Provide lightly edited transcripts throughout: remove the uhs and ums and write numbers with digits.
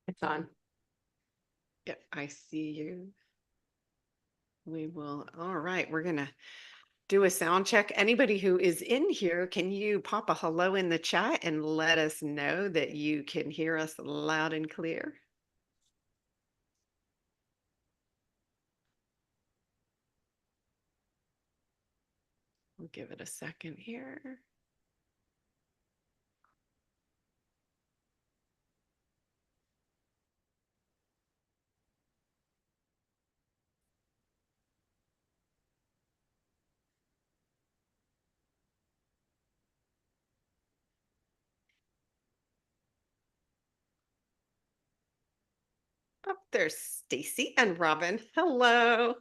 It's on. Yep, I see you. We will. All right, we're gonna do a sound check. Anybody who is in here, can you pop a hello in the chat and let us know that you can hear us loud and clear? We'll give it a second here. Oh, there's Stacy and Robin. Hello.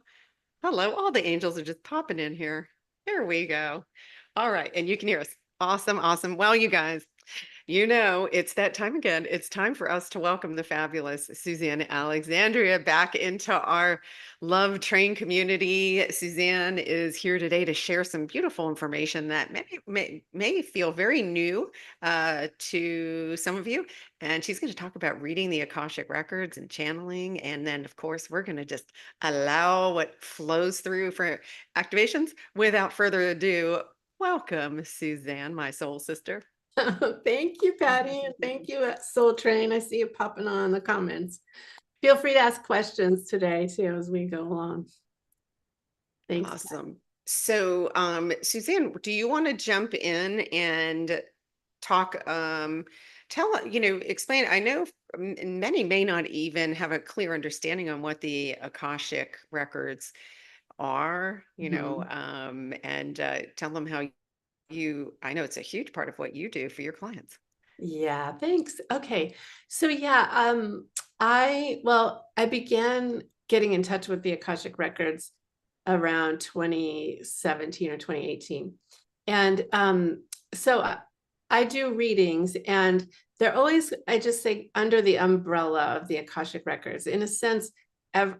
Hello. All the angels are just popping in here. There we go. All right. And you can hear us. Awesome. Awesome. Well, you guys, you know, it's that time again. It's time for us to welcome the fabulous Suzanne Alexandria back into our Love Train community. Suzanne is here today to share some beautiful information that may feel very new to some of you. And she's going to talk about reading the Akashic Records and channeling. And then, of course, we're going to just allow what flows through for activations. Without further ado, welcome, Suzanne, my soul sister. Thank you, Patty, and thank you, Soul Train. I see you popping on the comments. Feel free to ask questions today too as we go along. Thanks. Awesome. So, Suzanne, do you want to jump in and talk, explain, I know many may not even have a clear understanding on what the Akashic records are, and tell them how I know it's a huge part of what you do for your clients. Yeah, thanks. Okay. So yeah, I began getting in touch with the Akashic Records around 2017 or 2018. And I do readings, and they're always, I just say, under the umbrella of the Akashic Records. In a sense, the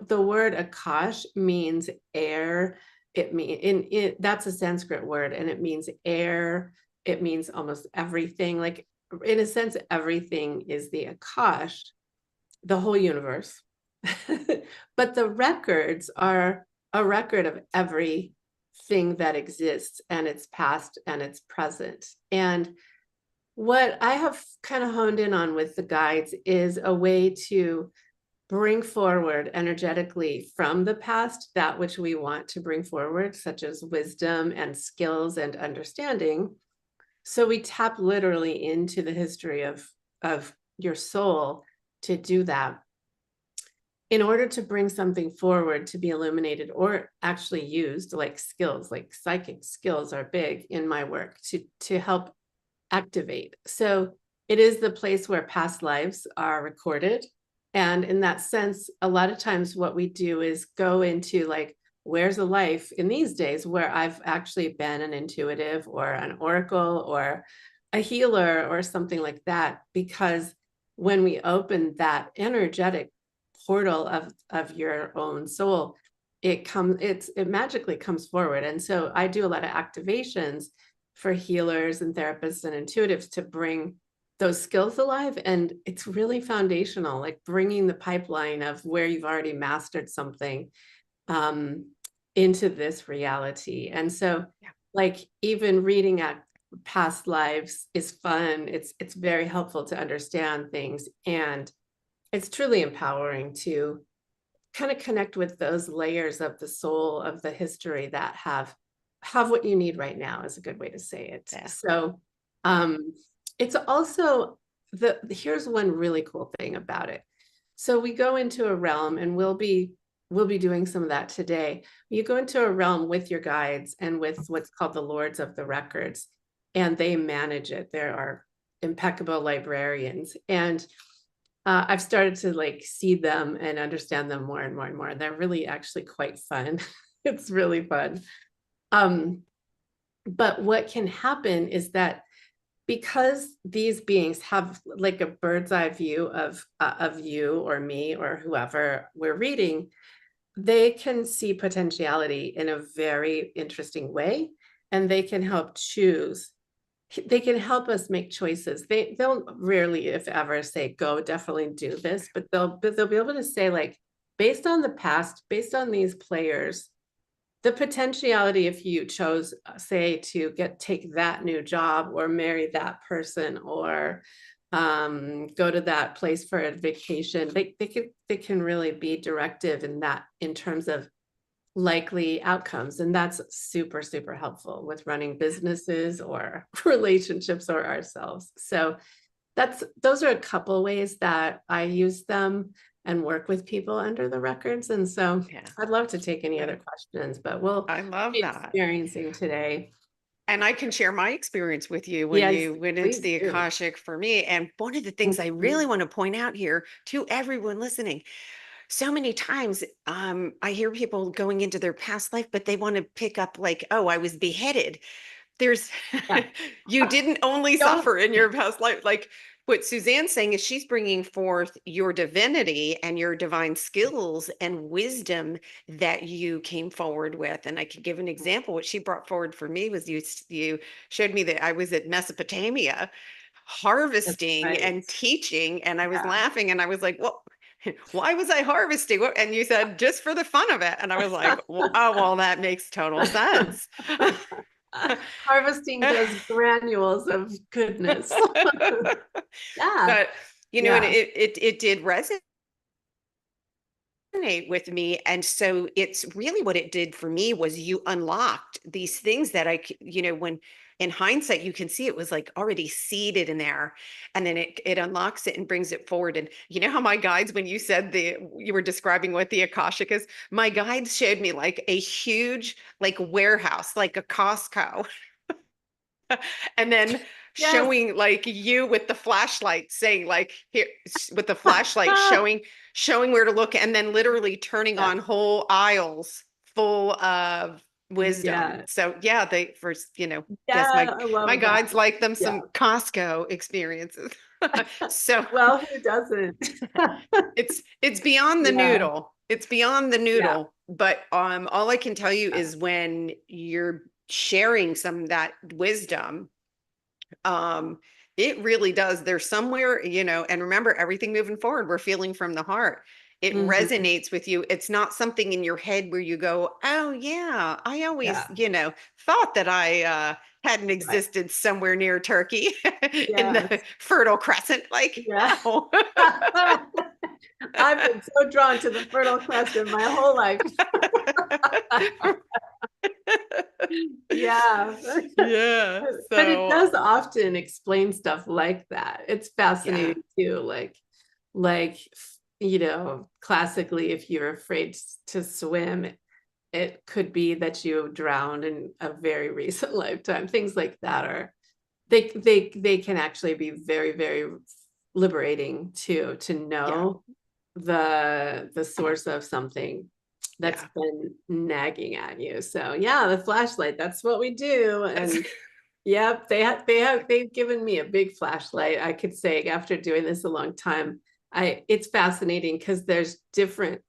word Akash means air. That's a Sanskrit word, and it means air. It means almost everything. Like, in a sense, everything is the Akash, the whole universe. But the records are a record of everything that exists, and its past and its present. And what I have kind of honed in on with the guides is a way to bring forward energetically from the past that which we want to bring forward, such as wisdom and skills and understanding. So we tap literally into the history of your soul to do that, in order to bring something forward to be illuminated or actually used, like skills, like psychic skills are big in my work to help activate. So it is the place where past lives are recorded. And in that sense, a lot of times what we do is go into like, where's a life in these days where I've actually been an intuitive or an oracle or a healer or something like that. Because when we open that energetic portal of your own soul, it magically comes forward. And so I do a lot of activations for healers and therapists and intuitives to bring those skills alive. And it's really foundational, like bringing the pipeline of where you've already mastered something into this reality. And so like even reading at past lives is fun. It's very helpful to understand things, and it's truly empowering to kind of connect with those layers of the soul of the history that have what you need right now, is a good way to say it. Yeah. So it's also here's one really cool thing about it. So we go into a realm, and we'll be doing some of that today. You go into a realm with your guides and with what's called the Lords of the Records, and they manage it. There are impeccable librarians, and I've started to like see them and understand them more and more and more. They're really actually quite fun. It's really fun. But what can happen is that because these beings have like a bird's eye view of you or me or whoever we're reading, they can see potentiality in a very interesting way, and they can help choose they can help us make choices. They'll rarely, if ever, say, go, definitely do this, but they'll be able to say, like, based on the past, based on these players, the potentiality, if you chose, say, to take that new job or marry that person or go to that place for a vacation, they can really be directive in that, in terms of likely outcomes. And that's super, super helpful with running businesses or relationships or ourselves. So those are a couple ways that I use them and work with people under the records. And so Yeah. I'd love to take any Yeah. other questions, but we'll I love be that. experiencing today. And I can share my experience with you when Yes, you went into please the do. Akashic for me. And one of the things I really Mhm. want to point out here to everyone listening, so many times I hear people going into their past life, but they want to pick up like, oh, I was beheaded. There's Yeah. you didn't only Don't. suffer in your past life. Like what Suzanne's saying is she's bringing forth your divinity and your divine skills and wisdom that you came forward with. And I could give an example. What she brought forward for me was you showed me that I was at Mesopotamia That's harvesting right. and teaching, and I was Yeah. laughing and I was like, well, why was I harvesting? And you said, just for the fun of it. And I was like, well, oh, well, that makes total sense. Harvesting those granules of goodness. Yeah. But and Yeah. it did resonate with me. And so it's really what it did for me was you unlocked these things that when in hindsight you can see it was like already seeded in there, and then it unlocks it and brings it forward. And you know how my guides, when you said you were describing what the Akashic is, my guides showed me like a huge like warehouse, like a Costco, and then Yes. showing like you with the flashlight saying like here with the flashlight showing where to look, and then literally turning Yeah. on whole aisles full of wisdom. Yeah. So yeah, they first, yes, Yeah. I my love that. guides like them Yeah. some Costco experiences. So Well, who doesn't? it's beyond the Yeah. noodle. It's beyond the Yeah. noodle. But all I can tell you is when you're sharing some of that wisdom, um, it really does. There's somewhere, and remember, everything moving forward, we're feeling from the heart. It Mhm. resonates with you. It's not something in your head where you go, oh yeah, I always, Yeah. thought that I hadn't Right. existed somewhere near Turkey in the Yes. Fertile Crescent. Like, Yeah. no. I've been so drawn to the Fertile Crescent my whole life. Yeah. Yeah. But it So does often explain stuff like that. It's yeah, fascinating too. Like, classically, if you're afraid to swim, it could be that you drowned in a very recent lifetime. Things like that they can actually be very, very liberating to yeah, know the source of something that's yeah. been nagging at you. So yeah, the flashlight, that's what we do. And yep, they've given me a big flashlight. I could say after doing this a long time, it's fascinating because there's different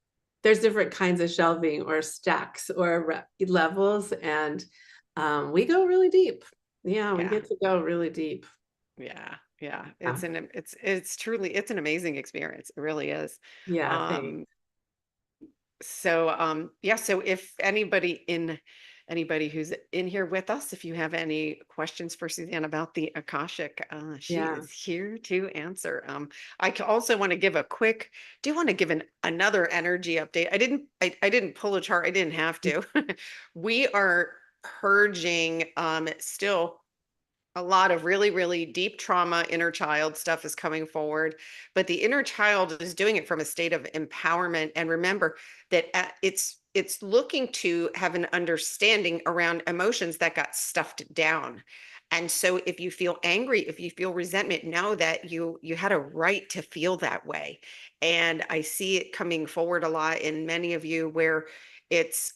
kinds of shelving or stacks or levels, and we go really deep. Yeah, we Yeah. get to go really deep. Yeah, yeah. Yeah, It's truly it's an amazing experience. It really is. yeah, thanks. Um yeah, so if anybody who's in here with us, if you have any questions for Suzanne about the Akashic, she Yeah. is here to answer. Also want to give a quick do want to give another energy update. I didn't pull a chart. I didn't have to. We are purging still a lot of really, really deep trauma, inner child stuff is coming forward, but the inner child is doing it from a state of empowerment. And remember that it's looking to have an understanding around emotions that got stuffed down. And so if you feel angry, if you feel resentment, know that you had a right to feel that way. And I see it coming forward a lot in many of you where it's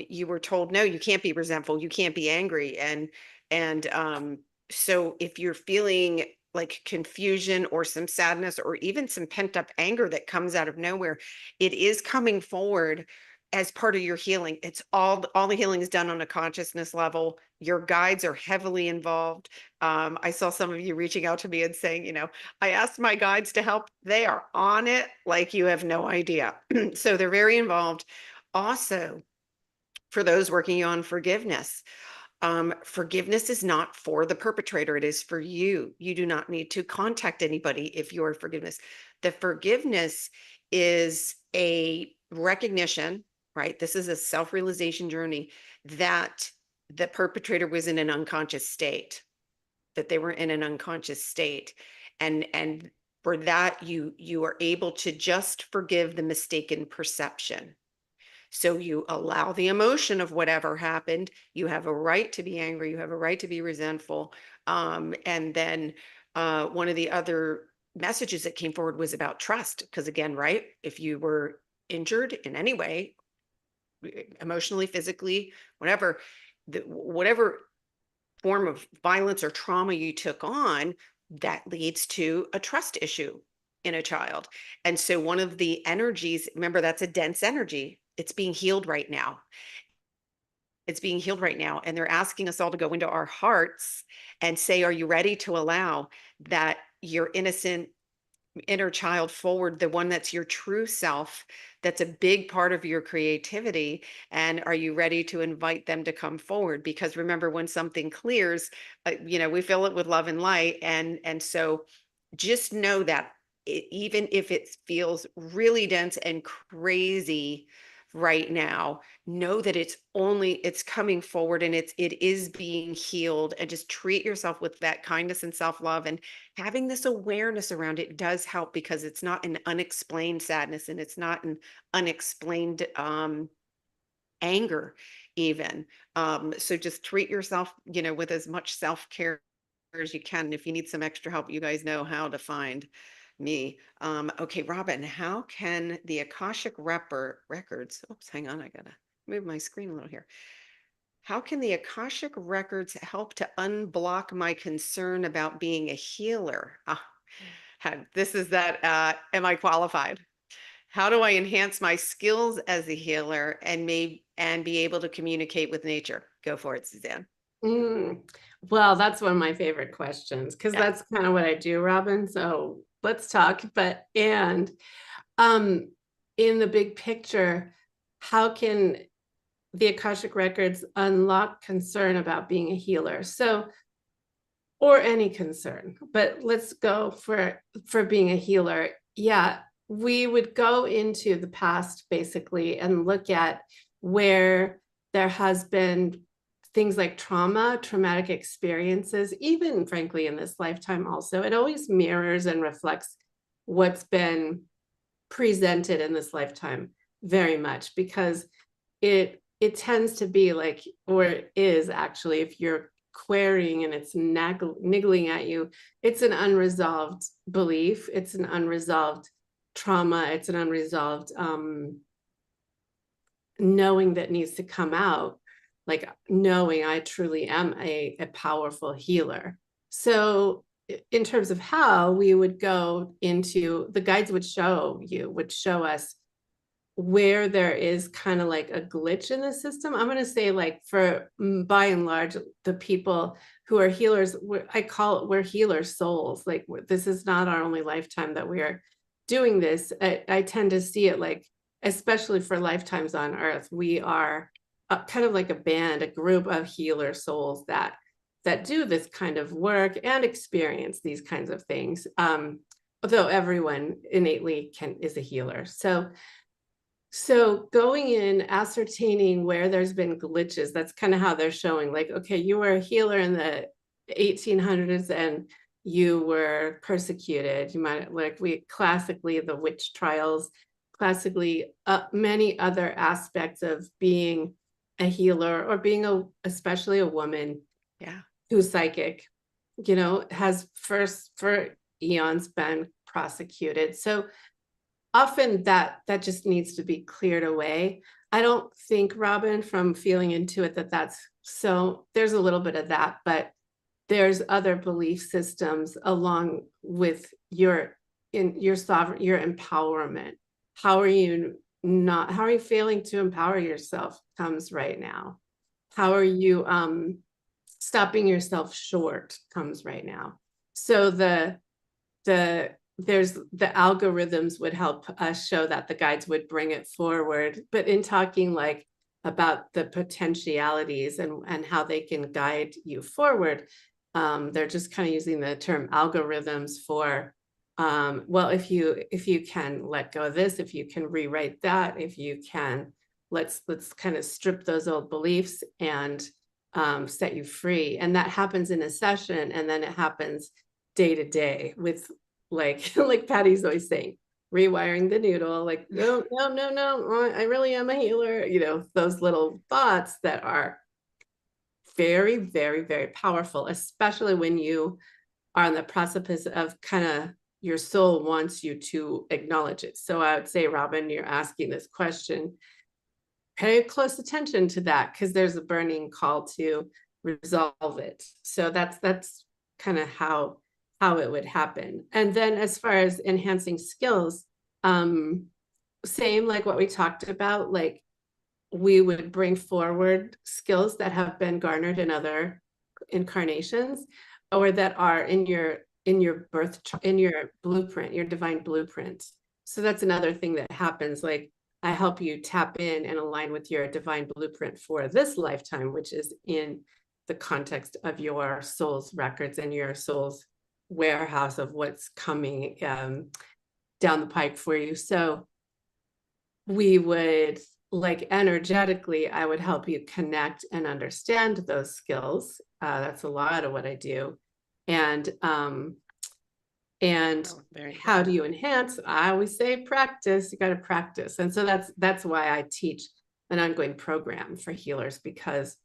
you were told, no, you can't be resentful, you can't be angry. And so if you're feeling like confusion or some sadness or even some pent up anger that comes out of nowhere, it is coming forward as part of your healing. It's all the healing is done on a consciousness level. Your guides are heavily involved. I saw some of you reaching out to me and saying, I asked my guides to help. They are on it like you have no idea. So they're very involved. Also, for those working on forgiveness, forgiveness is not for the perpetrator. It is for you. You do not need to contact anybody if you're forgiveness. The forgiveness is a recognition, right? This is a self-realization journey that the perpetrator was in an unconscious state, that they were in an unconscious state. And for that, you are able to just forgive the mistaken perception. So you allow the emotion of whatever happened. You have a right to be angry. You have a right to be resentful. And then one of the other messages that came forward was about trust. Because again, right, if you were injured in any way, emotionally, physically, whatever, whatever form of violence or trauma you took on, that leads to a trust issue in a child. And so one of the energies, remember, that's a dense energy. It's being healed right now. It's being healed right now. And they're asking us all to go into our hearts and say, are you ready to allow that your innocent inner child forward, the one that's your true self, that's a big part of your creativity? And are you ready to invite them to come forward? Because remember, when something clears, we fill it with love and light. And so just know that even if it feels really dense and crazy right now, know that it's coming forward, and it is being healed. And just treat yourself with that kindness and self-love, and having this awareness around it does help, because it's not an unexplained sadness, and it's not an unexplained anger even. So just treat yourself, with as much self-care as you can. If you need some extra help, you guys know how to find me. Okay, Robin, how can the Akashic records, oops, hang on, I gotta move my screen a little here. How can the Akashic records help to unblock my concern about being a healer? This is that, am I qualified? How do I enhance my skills as a healer and be able to communicate with nature? Go for it, Suzanne. Mm, well, that's one of my favorite questions, because Yeah. that's kind of what I do, Robin. So let's talk. Um, in the big picture, how can the Akashic records unlock concern about being a healer? So, or any concern, but let's go for being a healer. Yeah, we would go into the past basically and look at where there has been things like traumatic experiences, even frankly in this lifetime also. It always mirrors and reflects what's been presented in this lifetime very much, because it tends to be like, or it is actually, if you're querying and it's niggling at you, it's an unresolved belief, it's an unresolved trauma, it's an unresolved knowing that needs to come out, like knowing I truly am a powerful healer. So in terms of how we would go into, the guides would show us where there is kind of like a glitch in the system. I'm going to say, like, for by and large, the people who are healers, I call it, we're healer souls. Like, this is not our only lifetime that we are doing this. I tend to see it like, especially for lifetimes on Earth, we are kind of like a band, a group of healer souls that do this kind of work and experience these kinds of things. Although everyone innately is a healer. So going in, ascertaining where there's been glitches, that's kind of how they're showing, like, okay, you were a healer in the 1800s and you were persecuted. You might, like, we classically, the witch trials, classically, many other aspects of being a healer, or being especially a woman, Yeah. who's psychic, has first for eons been prosecuted. So often that just needs to be cleared away. I don't think, Robin, from feeling into it, that's so, there's a little bit of that, but there's other belief systems along with your sovereign, your empowerment. How are you not, how are you failing to empower yourself comes right now. How are you stopping yourself short comes right now. So there's the algorithms would help us show that, the guides would bring it forward. But in talking like about the potentialities and how they can guide you forward, they're just kind of using the term algorithms for well, if you can let go of this, if you can rewrite that, if you can, let's kind of strip those old beliefs and set you free. And that happens in a session, and then it happens day to day with like like Patty's always saying, rewiring the noodle, like, no, no, no, no, I really am a healer, you know, those little thoughts that are very, very, very powerful, especially when you are on the precipice of kind of, your soul wants you to acknowledge it. So I would say, Robin, you're asking this question, pay close attention to that, because there's a burning call to resolve it. So that's kind of how it would happen. And then as far as enhancing skills, same like what we talked about, like we would bring forward skills that have been garnered in other incarnations, or that are in your in your blueprint, your divine blueprint. So that's another thing that happens. Like I help you tap in and align with your divine blueprint for this lifetime, which is in the context of your soul's records and your soul's warehouse of what's coming down the pike for you. So we would, like energetically, I would help you connect and understand those skills. That's a lot of what I do. And Oh, how do you enhance? I always say practice. You got to practice. And so that's why I teach an ongoing program for healers, because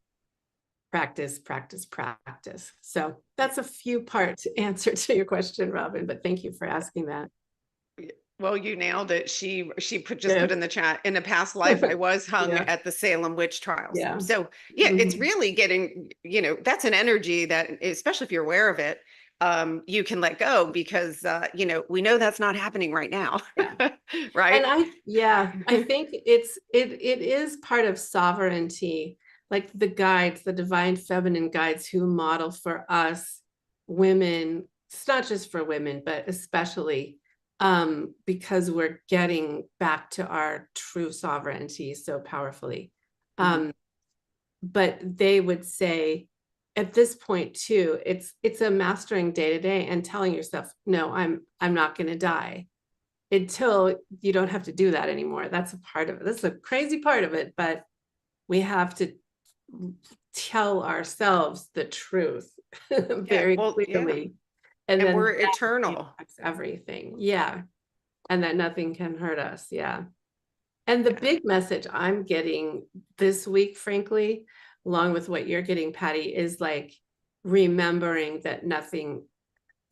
practice, practice, practice. So that's a few part answer to your question, Robin, but thank you for asking that. well, you nailed it. She just Yeah. put in the chat, in a past life, I was hung Yeah. at the Salem witch trials. Yeah. So yeah, it's Mhm. really getting, that's an energy that, especially if you're aware of it, you can let go, because, we know that's not happening right now. Yeah. Right? And I think it is part of sovereignty, like the guides, the divine feminine guides who model for us women. It's not just for women, but especially because we're getting back to our true sovereignty so powerfully. Mhm. But they would say at this point too, it's a mastering day to day and telling yourself, no, I'm not going to die, until you don't have to do that anymore. That's a part of it. That's a crazy part of it, but we have to tell ourselves the truth Yeah. very Well, yeah. clearly. And And then we're that eternal. impacts everything. Yeah. And that nothing can hurt us. Yeah. And the Yeah. big message I'm getting this week, frankly, along with what you're getting, Patty, is like remembering that nothing,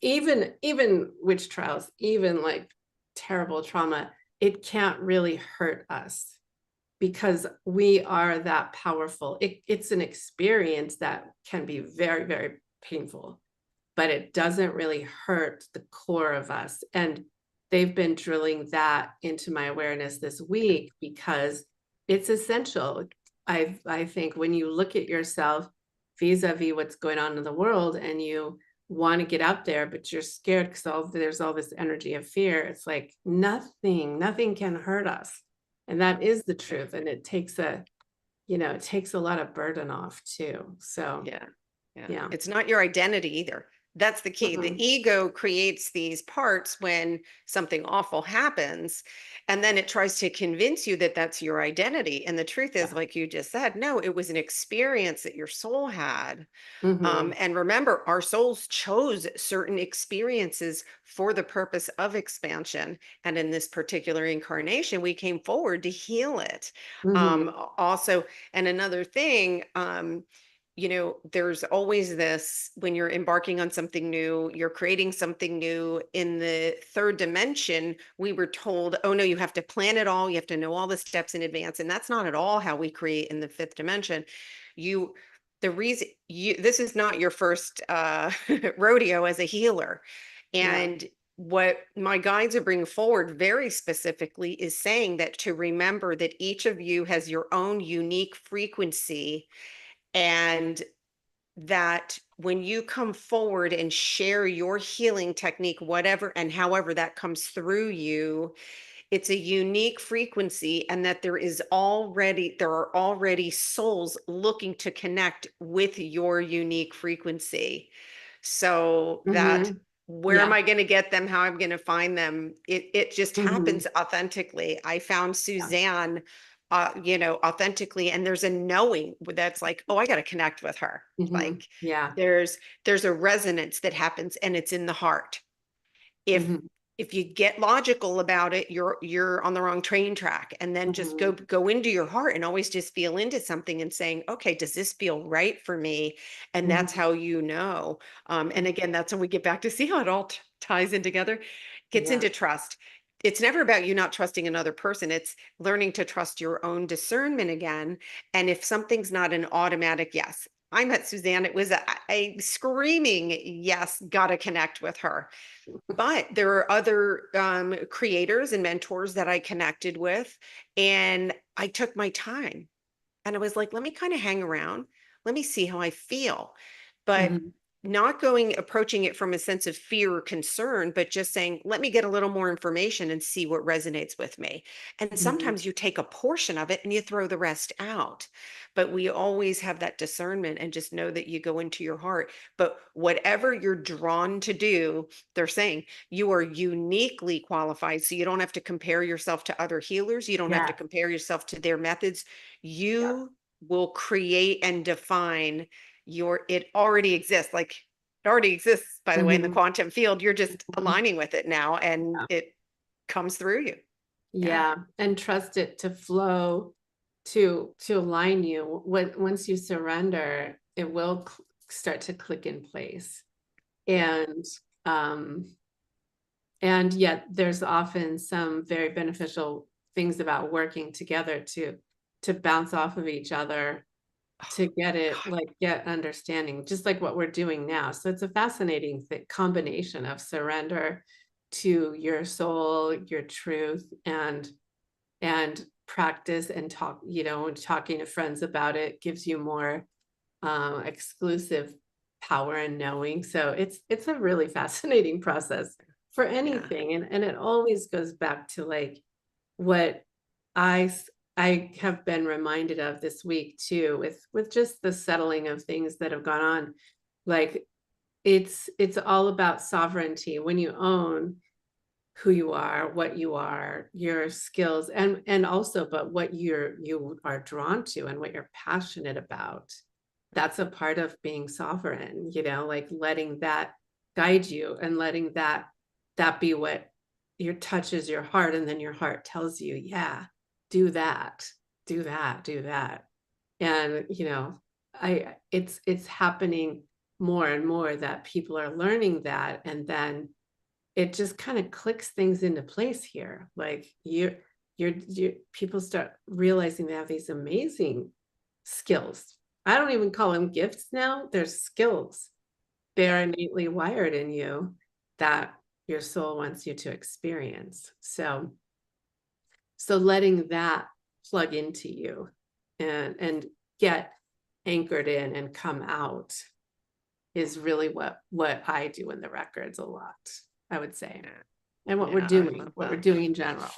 even witch trials, even like terrible trauma, it can't really hurt us, because we are that powerful. It's an experience that can be very, very painful, but it doesn't really hurt the core of us. And they've been drilling that into my awareness this week, because it's essential. I think when you look at yourself vis-a-vis what's going on in the world, and you want to get out there, but you're scared because there's all this energy of fear. It's like nothing can hurt us. And that is the truth. And it takes it takes a lot of burden off too. So Yeah. Yeah. yeah. It's not your identity either. That's the key. The Mm-mm. ego creates these parts when something awful happens, and then it tries to convince you that that's your identity. And the truth is, Yeah. like you just said, no, it was an experience that your soul had. Mm-hmm. And remember, our souls chose certain experiences for the purpose of expansion. And in this particular incarnation, we came forward to heal it. Mm-hmm. Also, and another thing, there's always this, when you're embarking on something new, you're creating something new in the third dimension. We were told, oh no, you have to plan it all, you have to know all the steps in advance. And that's not at all how we create in the fifth dimension. You, the reason this is not your first rodeo as a healer. Yeah. And what my guides are bringing forward very specifically is saying that to remember that each of you has your own unique frequency, and that when you come forward and share your healing technique, whatever and however that comes through you, it's a unique frequency, and that there are already souls looking to connect with your unique frequency. So that, Hmm. where am Yeah. I going to get them? How I'm going to find them? It just Hmm. happens authentically. I found Yeah. Suzanne, authentically, and there's a knowing that's like, oh, I got to connect with her. Hmm. Like Yeah. there's a resonance that happens, and it's in the heart. if Hmm. if you get logical about it, you're on the wrong train track. And then just Hmm. go into your heart and always just feel into something and saying, okay, does this feel right for me? And that's Hmm. how you know. And again, that's when we get back to see how it all ties in together, gets Yeah. into trust. It's never about you not trusting another person. It's learning to trust your own discernment again. And if something's not an automatic yes, I met Suzanne, it was a screaming yes, gotta connect with her. But there are other creators and mentors that I connected with, and I took my time, and I was like, let me kind of hang around. Let me see how I feel. But Hmm. not approaching it from a sense of fear or concern, but just saying, let me get a little more information and see what resonates with me. And Hmm. sometimes you take a portion of it and you throw the rest out. But we always have that discernment, and just know that you go into your heart. But whatever you're drawn to do, they're saying you are uniquely qualified. So you don't have to compare yourself to other healers. You don't have to Yeah. compare yourself to their methods. Yeah. You will create and define it already exists. Like it already exists, by the way, in the Hmm. quantum field. You're just aligning with it now, and it comes through you. Yeah. Yeah, and trust it to flow, to align you. Once you surrender, it will start to click in place. And um and yet there's often some very beneficial things about working together to bounce off of each other, Oh, to get it, God. like get understanding, just like what we're doing now. So it's a fascinating combination of surrender to your soul, your truth, and practice and talk, and talking to friends about it gives you more exclusive power and knowing. So it's a really fascinating process for Yeah. anything. And it always goes back to like what I I have been reminded of this week too, with just the settling of things that have gone on. Like it's all about sovereignty. When you own who you are, what you are, your skills, and also but what you are drawn to and what you're passionate about. That's a part of being sovereign, like letting that guide you, and letting that be what your touches your heart, and then your heart tells you, yeah, do that, do that, do that. And I it's happening more and more that people are learning that, and then it just kind of clicks things into place here. Like you people start realizing they have these amazing skills. I don't even call them gifts now. They're skills. Yeah. They're innately wired in you that your soul wants you to experience. So letting that plug into you and get anchored in and come out is really what I do in the records a lot, I would say. Yeah. And what we're Yeah. I doing, love what we're that. doing in general.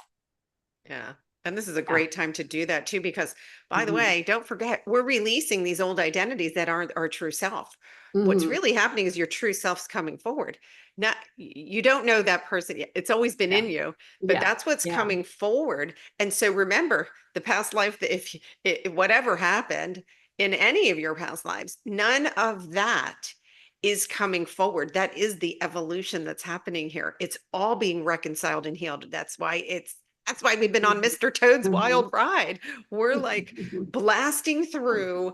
Yeah. And this is a Yeah. great time to do that too, because by the Hmm. way, don't forget, we're releasing these old identities that aren't our true self. What's Hmm. really happening is your true self's coming forward. Not, you don't know that person yet. It's always been Yeah. in you, but Yeah. that's what's Yeah. coming forward. And so remember the past life, that if whatever happened in any of your past lives, none of that is coming forward. That is the evolution that's happening here. It's all being reconciled and healed. That's why we've been on Hmm. Mr. Toad's Hmm. wild ride. We're like blasting through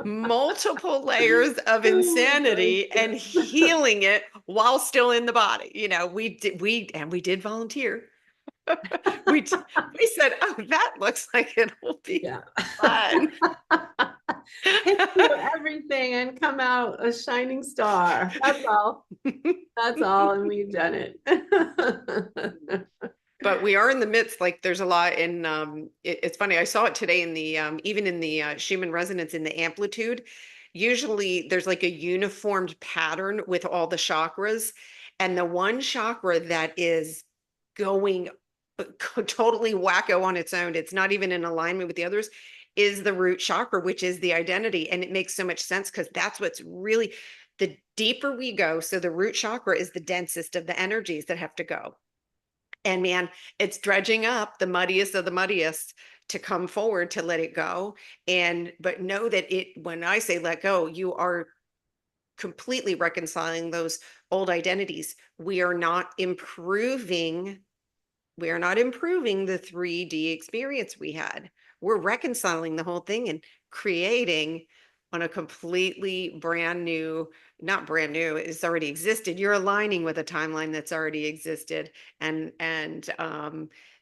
multiple layers of Oh my insanity and gosh. healing it while still in the body. We did volunteer. We said, "Oh, that looks like it'll be Yeah. fun." Thank you, everyone. everything and come out a shining star. That's all. That's all. And we've done it. But we are in the midst, like there's a lot in, it's funny. I saw it today in the, even in the Schumann resonance in the amplitude, usually there's like a uniformed pattern with all the chakras. And the one chakra that is going totally wacko on its own, it's not even in alignment with the others, is the root chakra, which is the identity. And it makes so much sense because that's what's really, the deeper we go. So the root chakra is the densest of the energies that have to go. And man, it's dredging up the muddiest of the muddiest to come forward to let it go. And, but know that it, when I say let go, you are completely reconciling those old identities. We are not improving. We are not improving the 3D experience we had. We're reconciling the whole thing and creating on a completely brand new, not brand new, it's already existed. You're aligning with a timeline that's already existed. And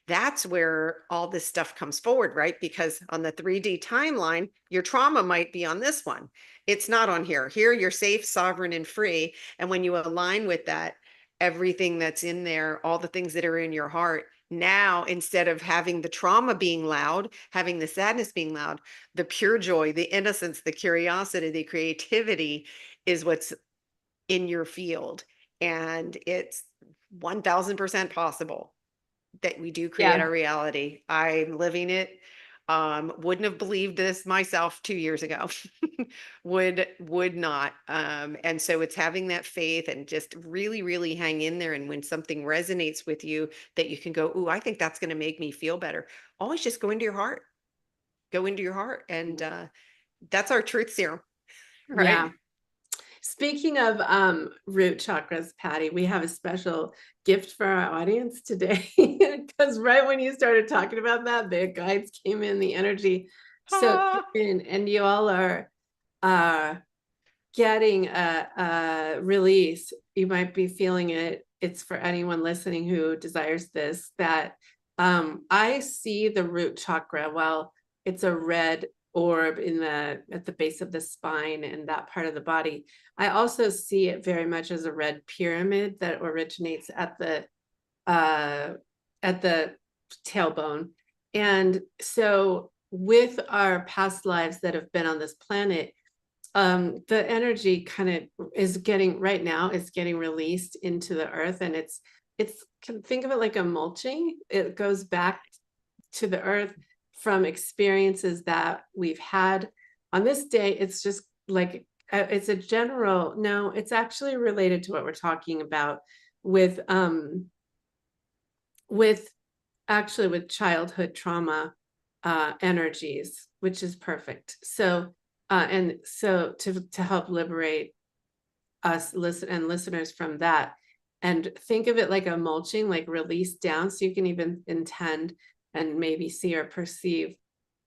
that's where all this stuff comes forward, right? Because on the 3D timeline, your trauma might be on this one. It's not on here. Here, you're safe, sovereign, and free. And when you align with that, everything that's in there, all the things that are in your heart, now, instead of having the trauma being loud, having the sadness being loud, the pure joy, the innocence, the curiosity, the creativity is what's in your field. And it's 1000% possible that we do create Yeah. our reality. I'm living it. Wouldn't have believed this myself 2 years ago. would not. And so it's having that faith and just really, really hang in there. And when something resonates with you, that you can go, "Ooh, I think that's going to make me feel better." Always just go into your heart. Go into your heart, and that's our truth serum, Yeah. right? Speaking of root chakras, Patty, we have a special gift for our audience today because right when you started talking about that, the guides came in, the energy so Ah, came in, and you all are getting a release. You might be feeling it. It's for anyone listening who desires this, that I see the root chakra. Well, it's a red orb at the base of the spine and that part of the body. I also see it very much as a red pyramid that originates uh, at the tailbone. And so with our past lives that have been on this planet, the energy kind of is getting right now is getting released into the earth, and it's can think of it like a mulching. It goes back to the earth from experiences that we've had on this day. It's just like it's a general, no, it's actually related to what we're talking about with with actually with childhood trauma energies, which is perfect. So and so to help liberate us listeners from that, and think of it like a mulching, like release down, so you can even intend and maybe see or perceive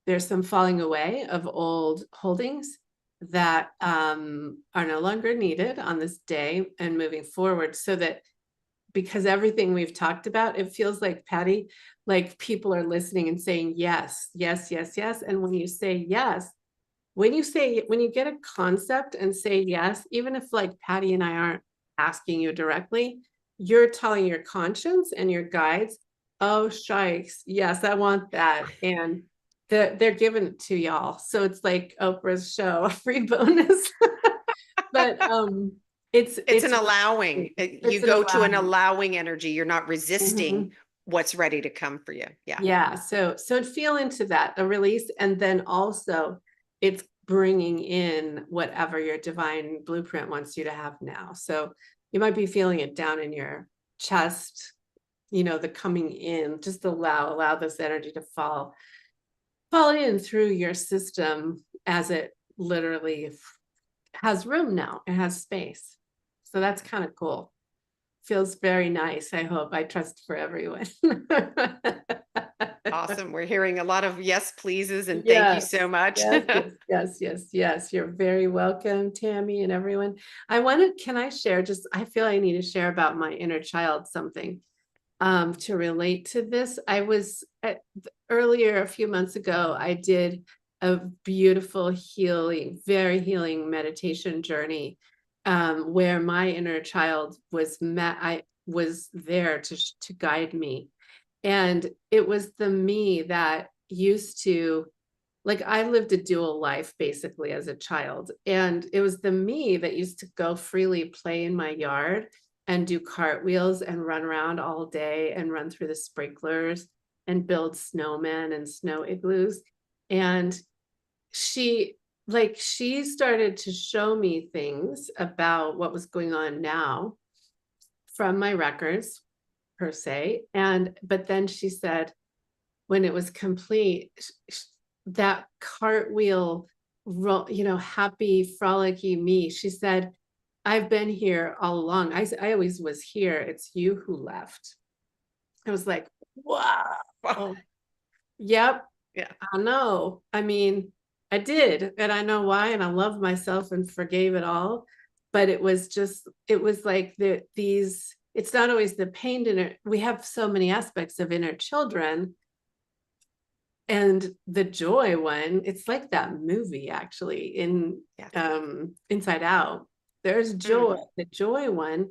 there's some falling away of old holdings that are no longer needed on this day and moving forward, so that because everything we've talked about, it feels like, Patty, like people are listening and saying yes, yes, yes, yes. And when you say yes, when you get a concept and say yes, even if like Patty and I aren't asking you directly, you're telling your conscience and your guides, oh shikes, yes, I want that. And they're giving it to y'all. So it's like Oprah's show, a free bonus. But it's an allowing. You it's an go to an allowing. allowing energy. You're not resisting Mhm. what's ready to come for you. Yeah. Yeah, so feel into that, the release, and then also it's bringing in whatever your divine blueprint wants you to have now. So you might be feeling it down in your chest, the coming in. Just allow this energy to fall in through your system as it literally has room now. It has space. So that's kind of cool. Feels very nice. I hope. I trust for everyone. Awesome. We're hearing a lot of yes, pleases, and thank you so Yes, much. yes, yes, yes, yes, yes. You're very welcome, Tammy and everyone. Can I share I feel I need to share about my inner child something to relate to this. I was earlier, a few months ago, I did a beautiful healing, very healing meditation journey, where my inner child was met. I was there to guide me. And it was the me that used to, like, I lived a dual life basically as a child. And it was the me that used to go freely play in my yard and do cartwheels and run around all day and run through the sprinklers and build snowmen and snow igloos. And she, like, she started to show me things about what was going on now from my records, per se. And, but then she said, when it was complete, that cartwheel, happy, frolicky me, she said, I've been here all along. I always was here. It's you who left. I was like, wow. Wow. Yep. Yeah. I know. I mean, I did, and I know why, and I love myself and forgave it all. But it was just, it was like these, it's not always the pain in it. We have so many aspects of inner children, and the joy one, it's like that movie actually in Yeah. Inside Out. There's joy. Mm. The joy one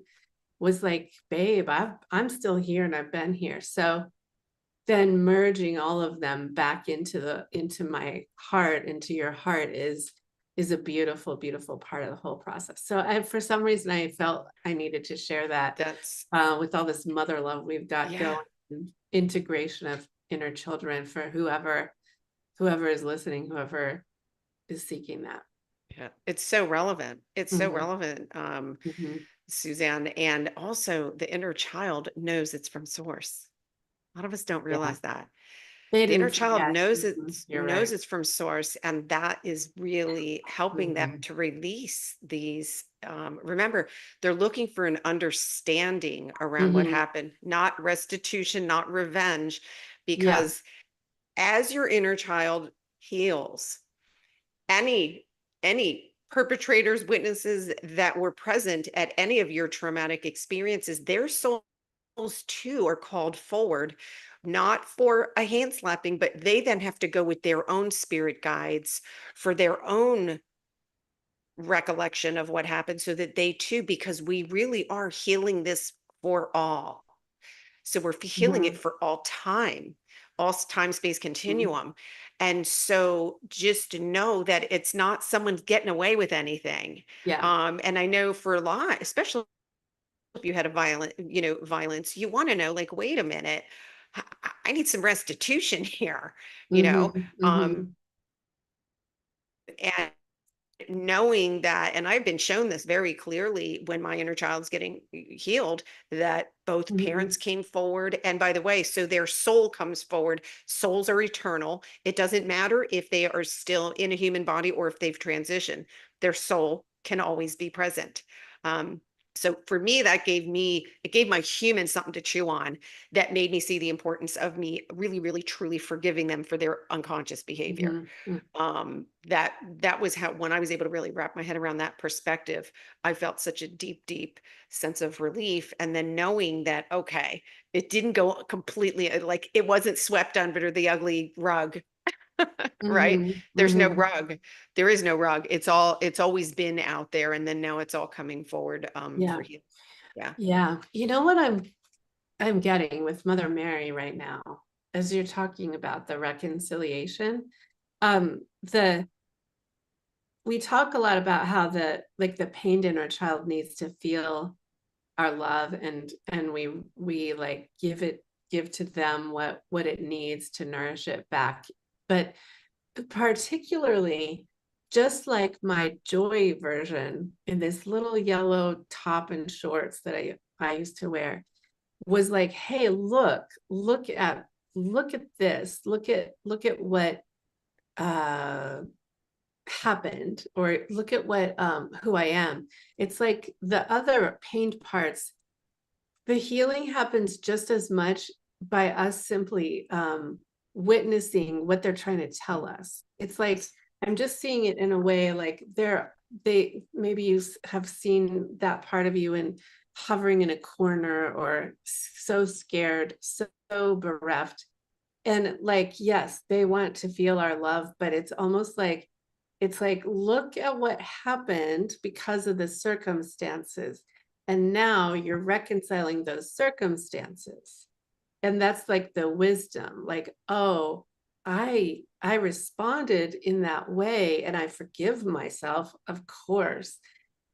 was like, babe, I'm still here and I've been here. So then merging all of them back into my heart, into your heart, is a beautiful, beautiful part of the whole process. So for some reason I felt I needed to share that That's, with all this mother love we've got yeah. going, and integration of inner children for whoever is listening, whoever is seeking that. Yeah. It's so relevant. It's so Mhm, relevant, mhm. Suzanne. And also the inner child knows it's from source. A lot of us don't Yeah, realize that. they The inner didn't child forget. knows Mhm, it's you're right. from source, and that is really helping them Mhm, to release these. Remember, they're looking for an understanding around what mhm. happened, not restitution, not revenge, Yeah. because as your inner child heals, any perpetrators, witnesses that were present at any of your traumatic experiences, their souls too are called forward, not for a hand slapping, but they then have to go with their own spirit guides for their own recollection of what happened, so that they too, because we really are healing this for all. So we're healing it Mhm, for all time space mhm. continuum. And so just to know that it's not someone's getting away with anything. Yeah. And I know for a lot, especially if you had a violence, you want to know, like, wait a minute, I need some restitution here, you know? Mhm, Um, mhm, and knowing that, and I've been shown this very clearly when my inner child's getting healed, that both mhm. parents came forward. And by the way, so their soul comes forward. Souls are eternal. It doesn't matter if they are still in a human body or if they've transitioned, their soul can always be present. Um, so for me, it gave my human something to chew on, that made me see the importance of me really, really, truly forgiving them for their unconscious behavior. Mhm, mm. That was how, when I was able to really wrap my head around that perspective, I felt such a deep sense of relief. And then knowing that, okay, it didn't go completely, like, it wasn't swept under the ugly rug. Right? Mhm, There's no mhm. rug. There is no rug. It's always been out there, and then now it's all coming forward for Yeah. you. Yeah. Yeah. You know what I'm getting with Mother Mary right now, as you're talking about the reconciliation. The We talk a lot about how the pained inner child needs to feel our love, and we like give to them what it needs to nourish it back. But particularly, just like my joy version in this little yellow top and shorts that I used to wear, was like, hey, look at this, look at what uh happened, or look at what who I am. It's like the other pained parts, the healing happens just as much by us simply witnessing what they're trying to tell us. It's like, Yes. I'm just seeing it in a way, like they maybe you have seen that part of you and hovering in a corner, or so scared, so bereft, And like, yes, they want to feel our love, but it's almost like, it's like, look at what happened because of the circumstances. And now you're reconciling those circumstances. And that's like the wisdom, like, oh, I responded in that way and I forgive myself, of course.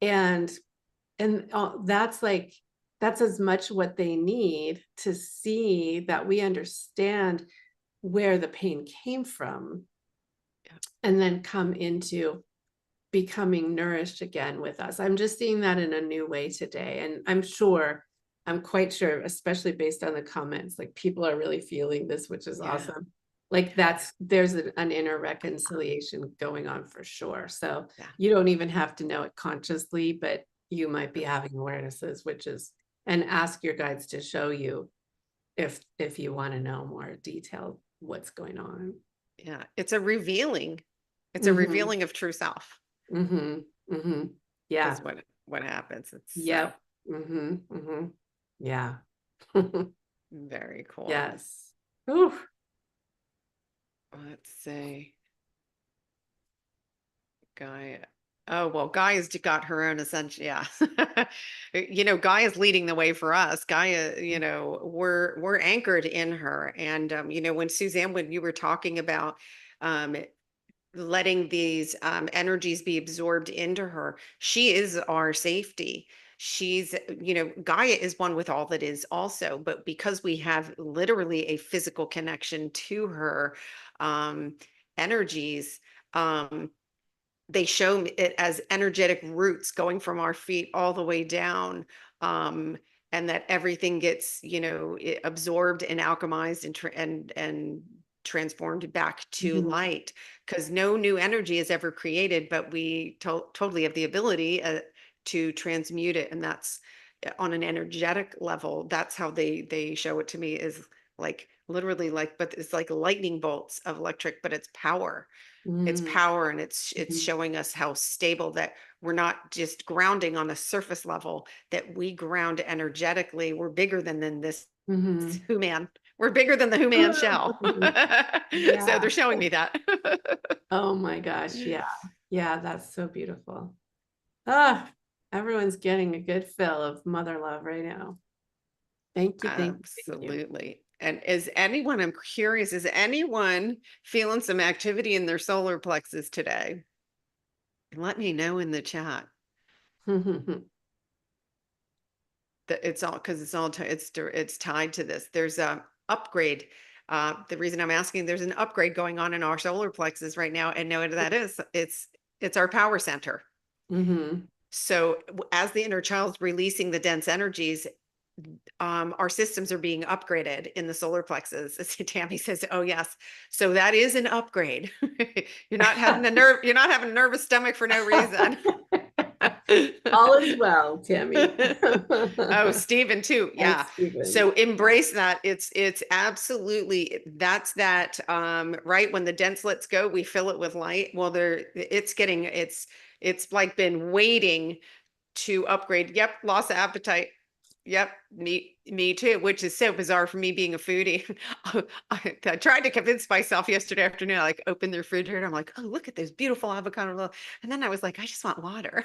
And that's like, that's as much what they need to see that we understand where the pain came from, Yeah. and then come into becoming nourished again with us. I'm just seeing that in a new way today. And I'm quite sure, especially based on the comments, like people are really feeling this, which is Yeah. awesome. Like there's an inner reconciliation going on for sure. So Yeah. you don't even have to know it consciously, but you might be having awarenesses, and ask your guides to show you if you want to know more detailed what's going on. Yeah. It's a revealing. It's a Mm-hmm. revealing of true self. Mm-hmm. Mm-hmm. Yeah. Is what happens. It's Yep. Mm-hmm. Mm-hmm. Yeah. very cool. Yes. Ooh. Let's see. Gaia. Oh, well, Gaia's got her own ascension. Yeah. Gaia's leading the way for us. Gaia, we're anchored in her. And when Suzanne, when you were talking about letting these energies be absorbed into her, she is our safety. She's, Gaia is one with all that is also, but because we have literally a physical connection to her energies, they show it as energetic roots going from our feet all the way down, and that everything gets absorbed and alchemized and transformed back to Mm-hmm. light, because no new energy is ever created, but we totally have the ability to transmute it. And that's on an energetic level. That's how they show it to me, is like literally, like, but it's like lightning bolts of electric, but it's power. It's Mm-hmm. power, and it's showing us how stable, that we're not just grounding on a surface level, that we ground energetically. We're bigger than this Mm-hmm. human. We're bigger than the human shell. So Yeah. they're showing me that. Oh my gosh. Yeah. Yeah. That's so beautiful. Ah, everyone's getting a good fill of mother love right now. Thank you. Thank you. Thank you. Absolutely. And I'm curious, is anyone feeling some activity in their solar plexus today? Let me know in the chat. That it's all, because it's tied to this. There's a upgrade. The reason I'm asking, there's an upgrade going on in our solar plexus right now, and know what that is. It's our power center. Mm-hmm. So as the inner child's releasing the dense energies, our systems are being upgraded in the solar plexus. Tammy says, "Oh yes, so that is an upgrade. You're not having a nervous stomach for no reason." All is well, Tammy. Oh, Stephen too. And Yeah. Stephen. So embrace that. It's absolutely, that's that, right. When the dense lets go, we fill it with light. Well, it's like been waiting to upgrade. Yep. Loss of appetite. Yep. Me too, which is so bizarre for me being a foodie. I tried to convince myself yesterday afternoon, I like opened the refrigerator. I'm like, oh, look at those beautiful avocado. And then I was like, I just want water.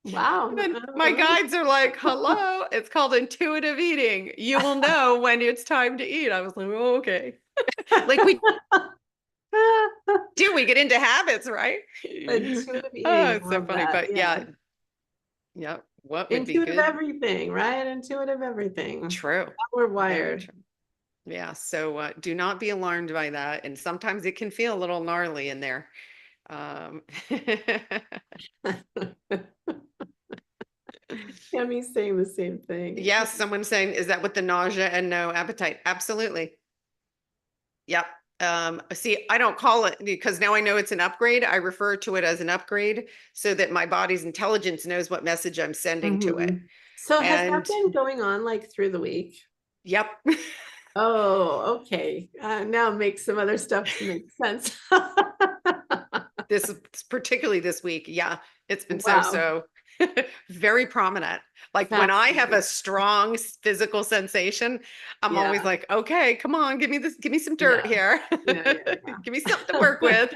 Wow. And my guides are like, hello, it's called intuitive eating. You will know when it's time to eat. I was like, oh, okay. Like we get into habits, right? Intuitive Oh, eating. it's so Love funny. that. But Yeah. yeah. What would be Intuitive good? everything, right? Intuitive everything. True. How we're Very wired. true. Yeah. So do not be alarmed by that. And sometimes it can feel a little gnarly in there. Tammy's saying the same thing. Yes, someone's saying, is that with the nausea and no appetite? Absolutely. Yep. See, I don't call it, because now I know it's an upgrade. I refer to it as an upgrade so that my body's intelligence knows what message I'm sending to it. So has that And been going on like through the week? yep. Oh, okay. Now it makes some other stuff to make sense. Particularly this week. Yeah. It's been Wow. so. Very prominent. Like when I have a Fascinating. strong physical sensation, I'm always Yeah, like, okay, come on, give me this, give me some dirt yeah, here. yeah, Give me something to work with.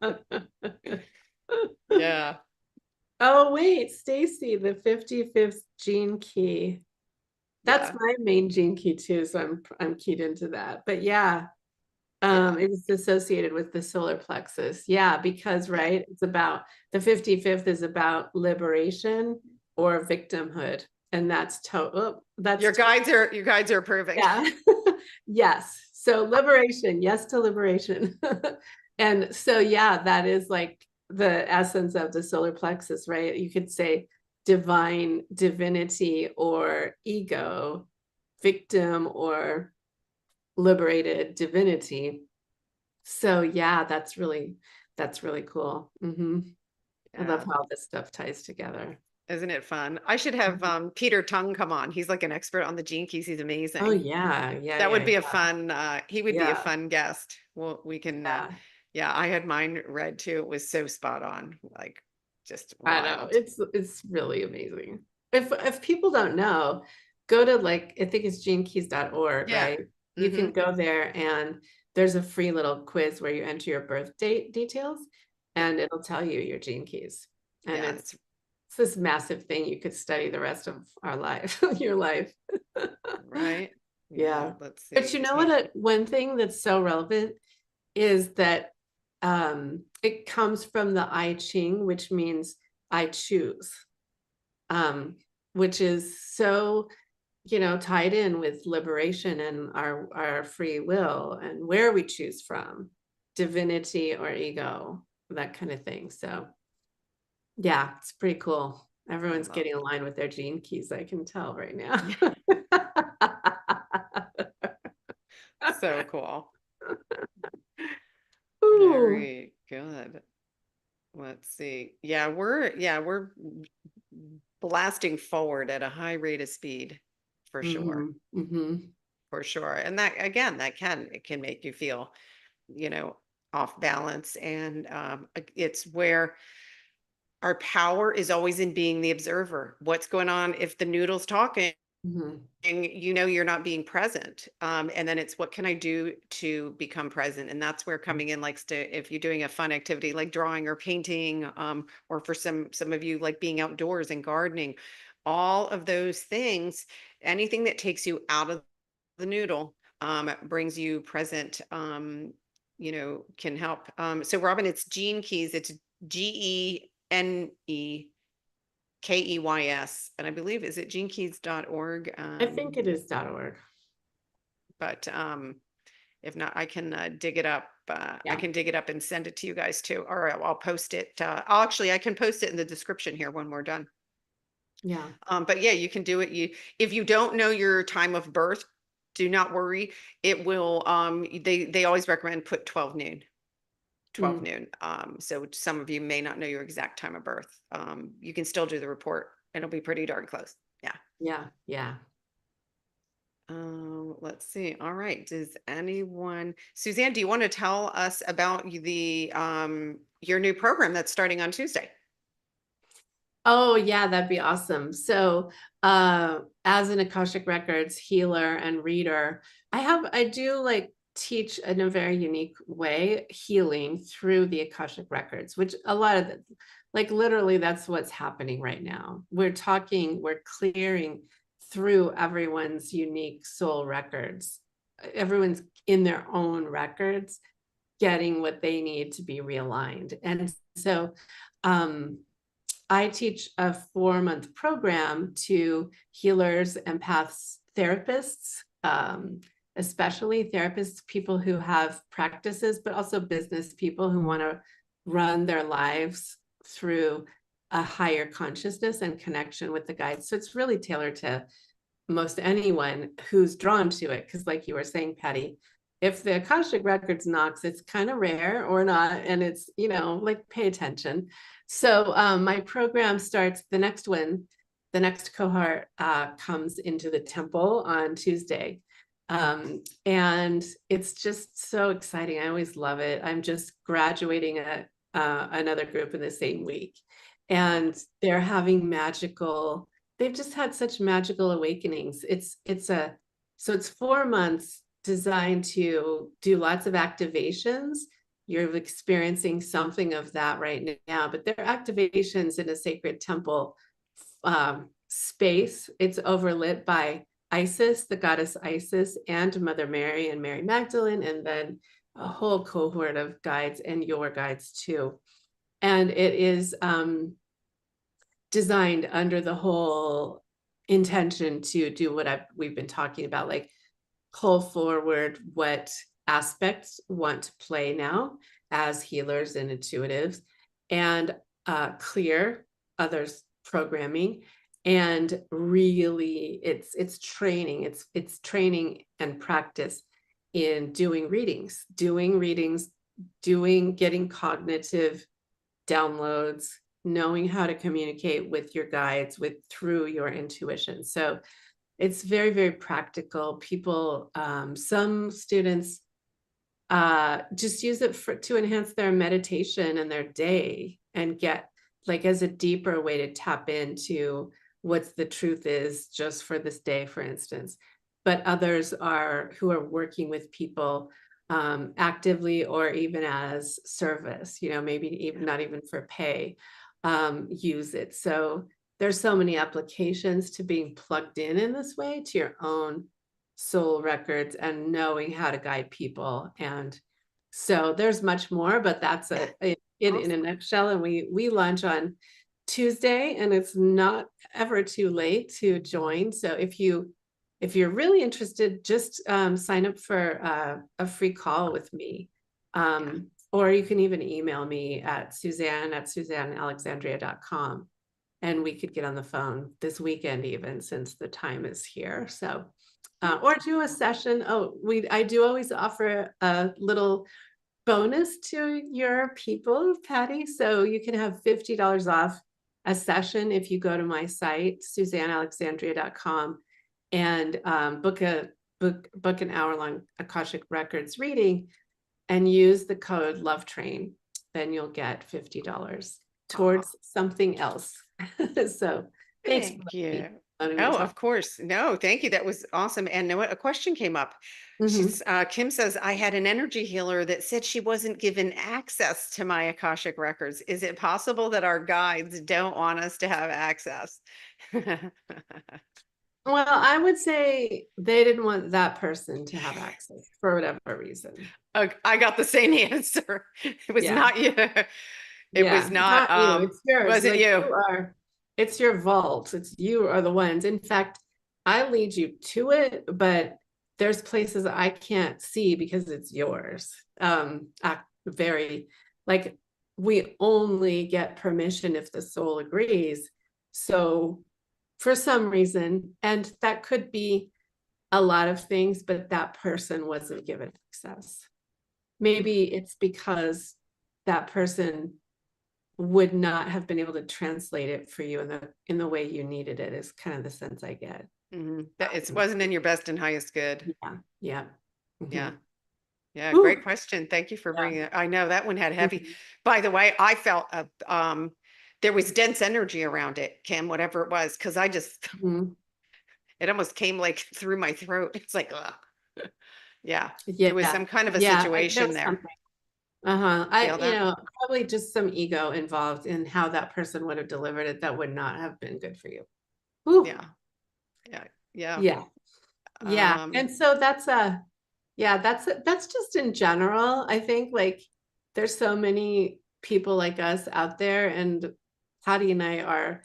yeah. Yeah. Oh, wait, Stacy, the 55th gene key. That's Yeah. my main gene key too, so I'm keyed into that. But yeah, Yeah. it is associated with the solar plexus. Yeah, because Yeah. right, it's about the 55th is about liberation or victimhood. And Your guides are approving. yeah. Yes. So liberation, yes to liberation. And so yeah, that is like the essence of the solar plexus, right? You could say divine divinity or ego, victim or liberated divinity. So yeah, that's really cool. I love Yeah. how this stuff ties together. Isn't it fun? I should have Peter Tung come on. He's like an expert on the gene keys. He's Oh amazing. yeah, That would yeah, be a fun, he would be a yeah, fun guest. Well, we can, yeah. yeah, I had mine read too. It was so spot on, like just I know. wild. It's really amazing. If people don't know, go to like I think it's genekeys.org, Yeah. right? You Mm-hmm. can go there and there's a free little quiz where you enter your birth date details Yeah. and it'll tell you your gene keys. And Yeah. it's this massive thing you could study the rest of our life, your life. Right. Yeah. Yeah. Let's But you see. know what? One thing that's so relevant is that it comes from the I Ching, which means I choose, um, which is so, tied in with liberation and our free will and where we choose from, divinity or ego, that kind of thing. So yeah, it's pretty cool. I Everyone's love getting aligned with their gene keys, I can tell right now. it. So cool. Ooh. Very good. Let's see. Yeah, we're blasting forward at a high rate of speed for sure. Hmm. Hmm. For sure. And that again, it can make you feel, you know, off balance. And it's where our power is always in being the observer. What's going on if the noodle's talking? Hmm. You're not being present, and then it's what can I do to become present, and that's where coming in likes to, if you're doing a fun activity like drawing or painting, or for some of you like being outdoors and gardening, all of those things, anything that takes you out of the noodle, brings you present, can help. So Robin, it's Gene Keys, it's GeneKeys, and I believe, is it genekeys.org? I think it is .org. But if not, I can dig it up. I Yeah. can dig it up and send it to you guys too, or I'll post it. I can post it in the description here when we're done. Yeah. But yeah, you can do it. If you don't know your time of birth, do not worry. It will. They always recommend put 12 noon. 12 Mm. noon. So some of you may not know your exact time of birth. You can still do the report. It'll be pretty darn close. Yeah. Yeah. Yeah. Let's see. All right. Does anyone, Suzanne, do you want to tell us about the your new program that's starting on Tuesday? Oh, yeah, that'd be awesome. So, as an Akashic Records healer and reader, I do like teach in a very unique way healing through the Akashic Records, which a lot of like literally that's what's happening right now. We're clearing through everyone's unique soul records. Everyone's in their own records, getting what they need to be realigned. And so, um, I teach a 4-month program to healers, empaths, therapists, especially therapists, people who have practices, but also business people who want to run their lives through a higher consciousness and connection with the guides. So it's really tailored to most anyone who's drawn to it. Because like you were saying, Patty, if the Akashic Records knocks, it's kind of rare or not. And it's, like pay attention. So my program starts the next cohort comes into the temple on Tuesday. And it's just so exciting. I always love it. I'm just graduating another group in the same week. and they're having magical, they've just had such magical awakenings. So it's 4 months designed to do lots of activations. You're experiencing something of that right now, but they're activations in a sacred temple space. It's overlit by Isis, the goddess Isis, and Mother Mary and Mary Magdalene, and then a whole cohort of guides and your guides too. And it is designed under the whole intention to do what we've been talking about, like pull forward what aspects want to play now as healers and intuitives, and clear others programming. And really it's training, it's training and practice in doing readings, getting cognitive downloads, knowing how to communicate with your guides through your intuition. So it's very, very practical. People, some students just use it to enhance their meditation and their day, and get like as a deeper way to tap into what the truth is just for this day, for instance. But others who are working with people actively, or even as service, maybe even not even for pay, use it. So there's so many applications to being plugged in this way to your own soul records and knowing how to guide people. And so there's much more, but that's it in a nutshell. And we launch on Tuesday, and it's not ever too late to join. So if you're really interested, just sign up for a free call with me. Or you can even email me at Suzanne@SuzanneAlexandria.com. And we could get on the phone this weekend, even, since the time is here. So, or do a session. I do always offer a little bonus to your people, Patty. So you can have $50 off a session if you go to my site, SuzanneAlexandria.com, and book an hour-long Akashic Records reading, and use the code LOVETRAIN. Then you'll get $50 towards something else. So thanks. Thank you. Oh, of course. No, thank you. That was awesome. And know what? A question came up. Kim says, I had an energy healer that said she wasn't given access to my Akashic records. Is it possible that our guides don't want us to have access? Well, I would say they didn't want that person to have access for whatever reason. I got the same answer. It was not you. It was not you. It's yours. Wasn't you. It's your vault. You are the ones. In fact, I lead you to it, but there's places I can't see because it's yours. We only get permission if the soul agrees. So for some reason, and that could be a lot of things, but that person wasn't given access. Maybe it's because that person would not have been able to translate it for you in the way you needed it, is kind of the sense I get. That it wasn't in your best and highest good. Yeah. Great question. Thank you for bringing it. I know that one had heavy. By the way, I felt there was dense energy around it, Kim, whatever it was, because I just it almost came like through my throat. It's like, ugh. There was some kind of a situation there. Probably just some ego involved in how that person would have delivered it. That would not have been good for you. And so that's just in general. I think like there's so many people like us out there, and Patty and I are,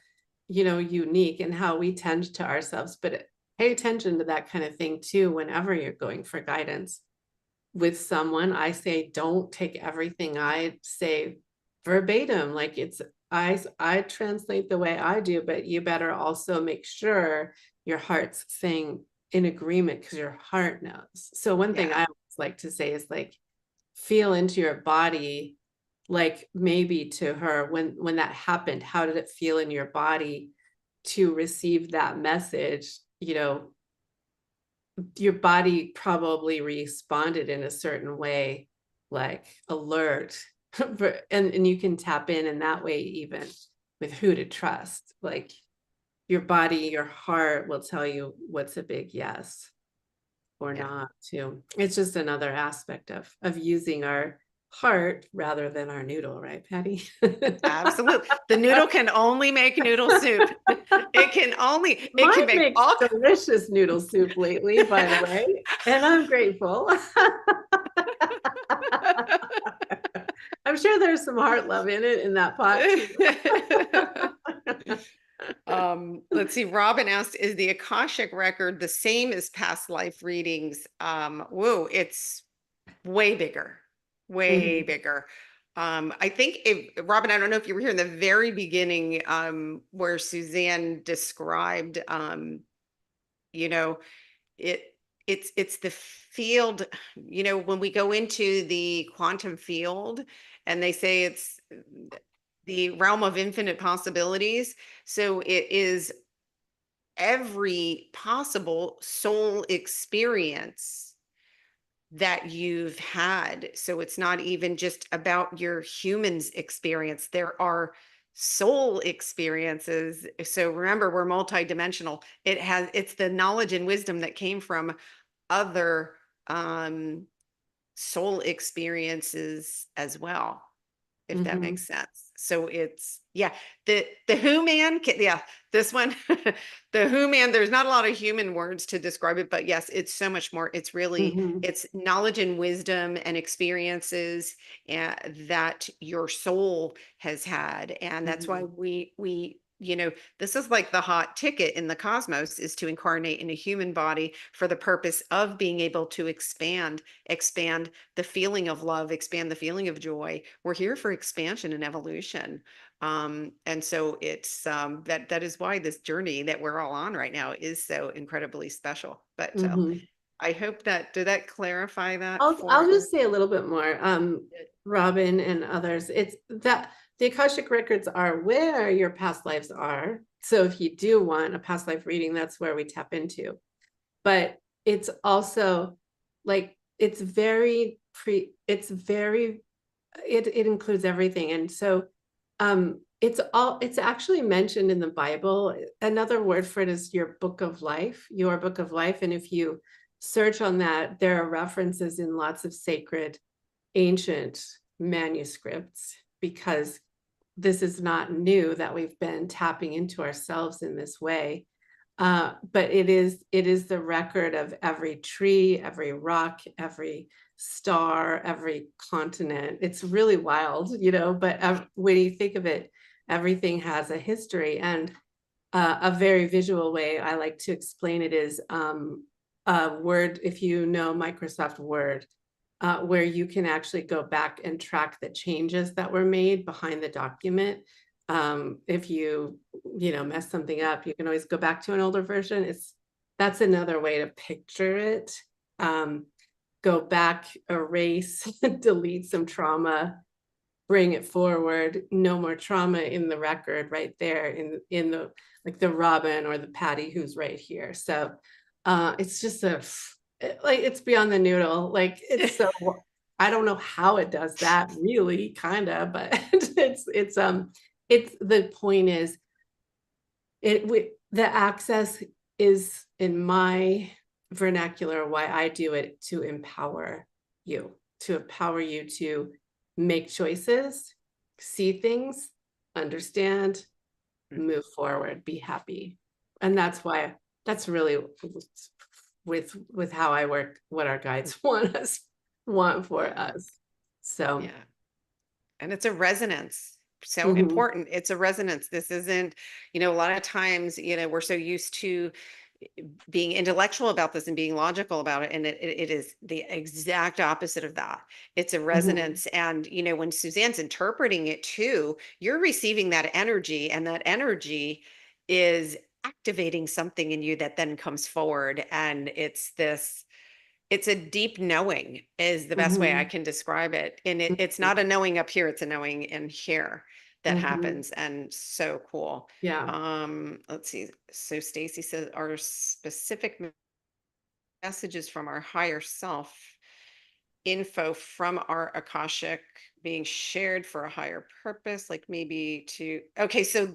unique in how we tend to ourselves, but pay attention to that kind of thing too. Whenever you're going for guidance with someone, I say, don't take everything I say verbatim. Like I translate the way I do, but you better also make sure your heart's saying in agreement, because your heart knows. So one thing I always like to say is like, feel into your body, like maybe to her, when that happened, how did it feel in your body to receive that message? Your body probably responded in a certain way, like alert, and you can tap in that way even. who to trust. Like your body, your heart will tell you what's a big yes or Yeah. not too. It's just another aspect of using our heart rather than our noodle, right, Patty? Absolutely. The noodle can only make noodle soup. It can Mine make makes all. delicious noodle soup lately, by the way, and I'm grateful. I'm sure there's some heart love in it in that pot too. Let's see. Robin asked, is the Akashic record the same as past life readings? Whoa, it's way bigger, way Mhm, bigger. I think if Robin, I don't know if you were here in the very beginning, where Suzanne described, you know, it it's the field, when we go into the quantum field and they say it's the realm of infinite possibilities. So it is every possible soul experience that you've had. So it's not even just about your humans experience. There are soul experiences. So remember, we're multidimensional. It's the knowledge and wisdom that came from other um soul experiences as well, if that mhm, makes sense. So it's, yeah, the Who Man, yeah, this one, the Who Man. There's not a lot of human words to describe it, but yes, it's so much more. It's really, mhm, it's knowledge and wisdom and experiences that your soul has had, and that's why mhm, we this is like the hot ticket in the cosmos, is to incarnate in a human body for the purpose of being able to expand the feeling of love, expand the feeling of joy. We're here for expansion and evolution. And so it's that is why this journey that we're all on right now is so incredibly special. But mhm. I hope that did that clarify that I'll for. just say a little bit more. Robin and others, it's that the Akashic records are where your past lives are. So if you do want a past life reading, that's where we tap into. But it's also like it includes everything. And so it's actually mentioned in the Bible. Another word for it is your book of life, your book of life. And if you search on that, there are references in lots of sacred ancient manuscripts, because this is not new that we've been tapping into ourselves in this way. But it is the record of every tree, every rock, every star, every continent. It's really wild, but when you think of it, everything has a history. And a very visual way I like to explain it is Word, if you know Microsoft Word, where you can actually go back and track the changes that were made behind the document. If you mess something up, you can always go back to an older version. That's another way to picture it. Um, Go back, erase, delete some trauma, bring it forward. No more trauma in the record right there in the like the Robin or the Patty who's right here. So it's just it's beyond the noodle. Like it's so I don't know how it does that really, kind of, but it's the point is the access is, in my vernacular, why I do it, to empower you to make choices, see things, understand, move forward, be happy. And that's really with how I work, what our guides want for Yeah, us. So yeah. And it's a resonance. So mhm, important. It's a resonance. This isn't, a lot of times, we're so used to being intellectual about this and being logical about it. And it is the exact opposite of that. It's a mhm, resonance. And, when Suzanne's interpreting it too, you're receiving that energy, and that energy is activating something in you that then comes forward. And it's a deep knowing is the best way I mhm, can describe it. And it's not a knowing up here, it's a knowing in here that mhm. happens. And so cool. Yeah. Let's see. So Stacy says, are specific messages from our higher self info from our Akashic being shared for a higher purpose, like maybe to, okay, so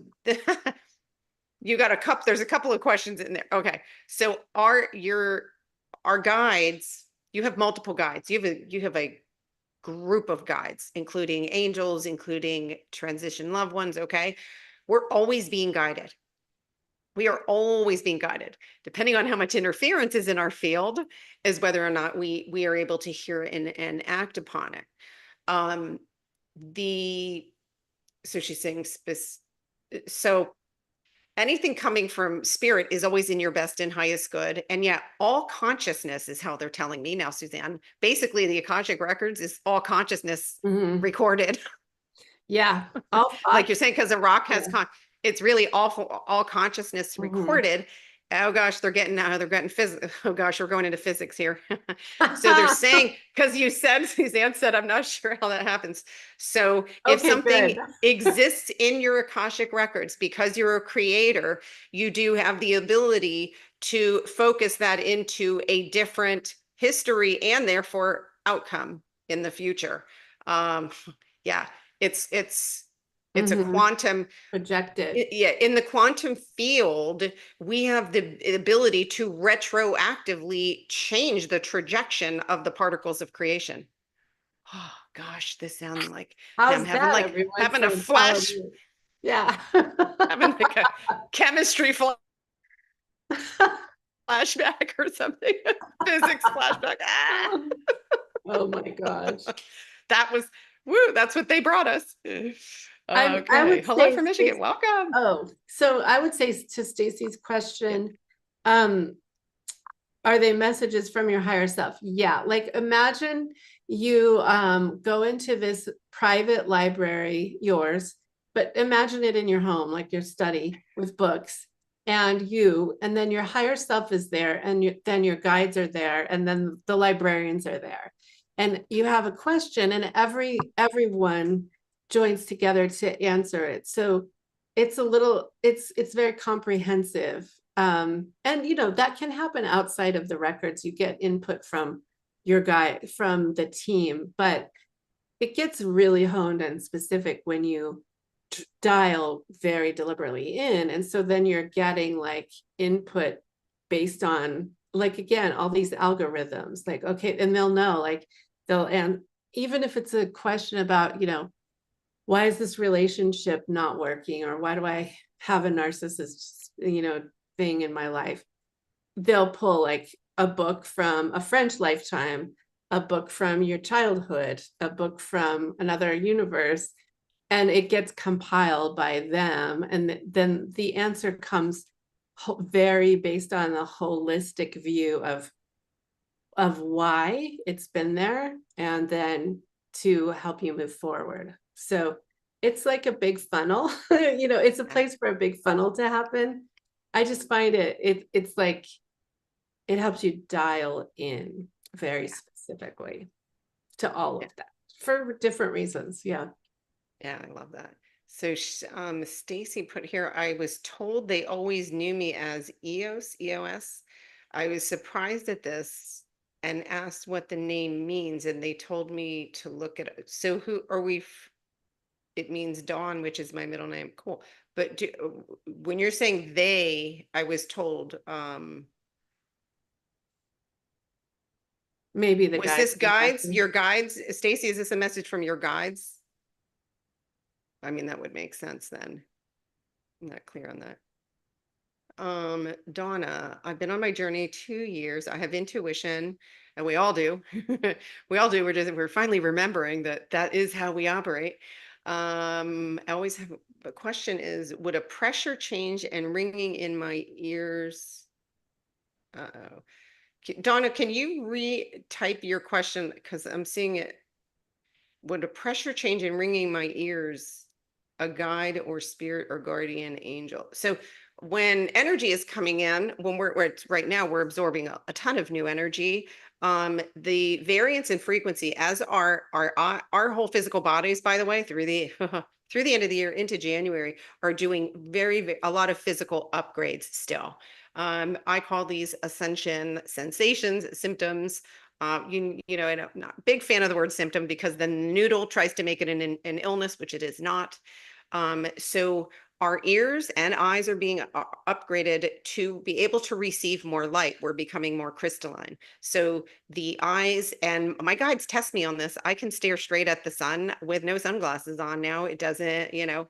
you got there's a couple of questions in there. Okay. So our guides, you have multiple guides. You have a group of guides, including angels, including transition loved ones. Okay. We're always being guided. We are always being guided. Depending on how much interference is in our field, is whether or not we are able to hear and act upon it. Um, so she's saying so anything coming from spirit is always in your best and highest good. And yet all consciousness is how they're telling me now, Suzanne. Basically, the Akashic Records is all consciousness recorded. Yeah. All Like you're thoughts. saying, because the rock has it's really all consciousness recorded. Oh gosh, they're getting physics. Oh gosh, we're going into physics here. So they're saying, because Suzanne said, I'm not sure how that happens. So if something exists in your Akashic Records, because you're a creator, you do have the ability to focus that into a different history and therefore outcome in the future. Yeah, it's a quantum projected. Yeah, in the quantum field, we have the ability to retroactively change the trajectory of the particles of creation. Oh gosh, this sounds like How's I'm having that, everyone? having a From Follow flash, Me. Yeah. having like a chemistry flashback or something, physics flashback. Ah! Oh my gosh. That was that's what they brought us. I Okay. would Hello say, from Michigan. Welcome. oh, so I would say to Stacy's question, are they messages from your higher self? Yeah. Like imagine you go into this private library, yours, but imagine it in your home, like your study with books and then your higher self is there and then your guides are there and then the librarians are there. And you have a question and everyone joins together to answer it. So it's very comprehensive. And that can happen outside of the records. You get input from your guy, from the team, but it gets really honed and specific when you dial very deliberately in. And so then you're getting like input based on, like, again, all these algorithms, like, okay, and they'll know, like, and even if it's a question about, why is this relationship not working? Or why do I have a narcissist, thing in my life? They'll pull like a book from a French lifetime, a book from your childhood, a book from another universe, and it gets compiled by them. And then the answer comes very based on the holistic view of why it's been there, and then to help you move forward. So it's like a big funnel. It's a place for a big funnel to happen. I just find it's like it helps you dial in very specifically to all of that for different reasons. Yeah. Yeah, I love that. So Stacy put here, I was told they always knew me as EOS. I was surprised at this and asked what the name means, and they told me to look at it. So who are we? It means Dawn, which is my middle name. Cool. But when you're saying they, I was told, Maybe the was guides. this guides, your guides, Stacy, is this a message from your guides? I mean, that would make sense then. I'm not clear on that. Donna, I've been on my journey 2 years. I have intuition, and we all do. We all do. We're finally remembering that is how we operate. I always have a question is, would a pressure change and ringing in my ears? Uh-oh. Donna, can you retype your question? Because I'm seeing it. Would a pressure change and ringing my ears a guide or spirit or guardian angel? So when energy is coming in, when right now we're absorbing a ton of new energy. The variance in frequency, as our whole physical bodies, by the way, through the through the end of the year into January, are doing a lot of physical upgrades still. I call these ascension sensations, symptoms. You know, and I'm not a big fan of the word symptom because the noodle tries to make it an illness, which it is not. So our ears and eyes are being upgraded to be able to receive more light. We're becoming more crystalline. So the eyes, and my guides test me on this. I can stare straight at the sun with no sunglasses on now. It doesn't, you know,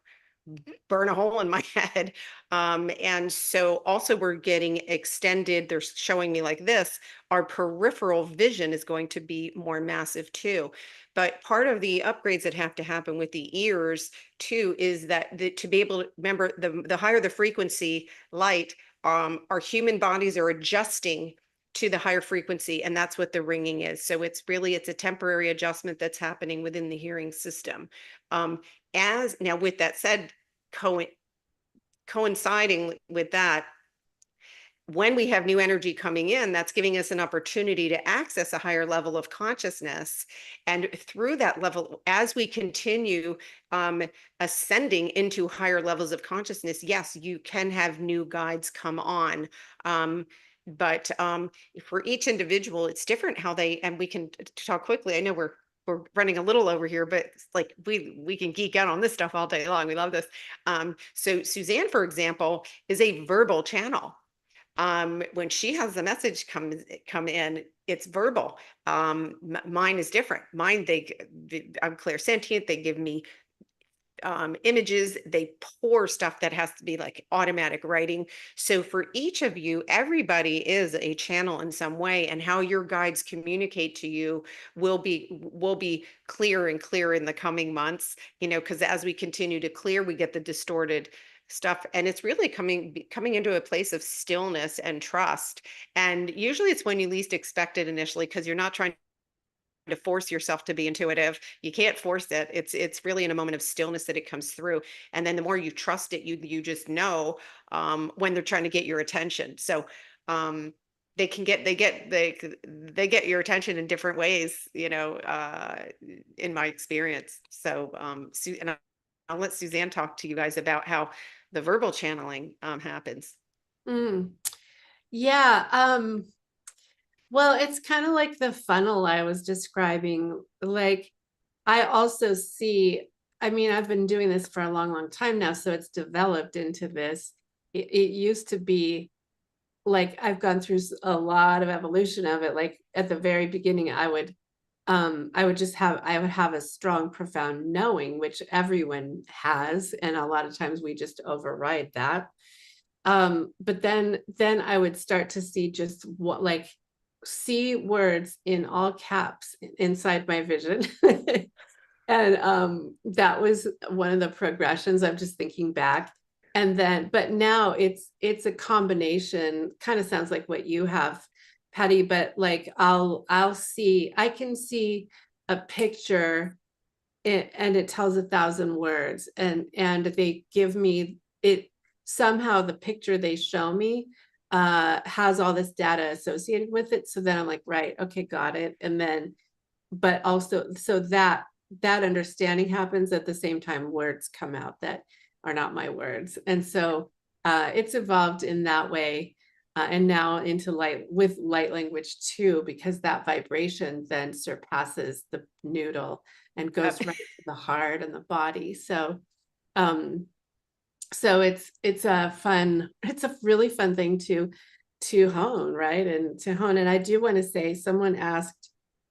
burn a hole in my head. And so also we're getting extended, they're showing me like this, our peripheral vision is going to be more massive too. But part of the upgrades that have to happen with the ears too is that to be able to remember the higher the frequency light, our human bodies are adjusting to the higher frequency, and that's what the ringing is. So it's really, it's a temporary adjustment that's happening within the hearing system. As now, with that said, coinciding with that, when we have new energy coming in, that's giving us an opportunity to access a higher level of consciousness. And through that level, as we continue ascending into higher levels of consciousness, yes, you can have new guides come on. But for each individual, it's different how they, and we can talk quickly. I know we're running a little over here, but it's like we can geek out on this stuff all day long. We love this. So Suzanne, for example, is a verbal channel. When she has the message come in, it's verbal. Mine is different. Mine, I'm clairsentient. They give me images, they pour stuff that has to be like automatic writing. So for each of you, everybody is a channel in some way, and how your guides communicate to you will be clearer and clearer in the coming months, you know, because as we continue to clear, we get the distorted stuff, and it's really coming into a place of stillness and trust. And usually it's when you least expect it initially, because you're not trying to force yourself to be intuitive. You can't force it. It's really in a moment of stillness that it comes through. And then the more you trust it, you just know when they're trying to get your attention. So they get your attention in different ways, you know, in my experience. So and I'll let Suzanne talk to you guys about how the verbal channeling happens. Mm. Yeah. Well, it's kind of like the funnel I was describing. Like, I also see, I mean, I've been doing this for a long, long time now, so it's developed into this. It used to be like I've gone through a lot of evolution of it. Like at the very beginning, I would have a strong, profound knowing, which everyone has, and a lot of times we just override that. But then I would start to see just what, like, see words in all caps inside my vision. And that was one of the progressions. I'm just thinking back. And then, but now it's a combination, kind of sounds like what you have, Patty, but like I can see a picture and it tells 1,000 words, and they give me it. Somehow the picture they show me has all this data associated with it. So then I'm like, right, okay, got it. And then, but also, so that understanding happens at the same time words come out that are not my words. And so it's evolved in that way. And now into light, with light language too, because that vibration then surpasses the noodle and goes right to the heart and the body. So so it's a really fun thing to hone, right? And to hone. And I do want to say, someone asked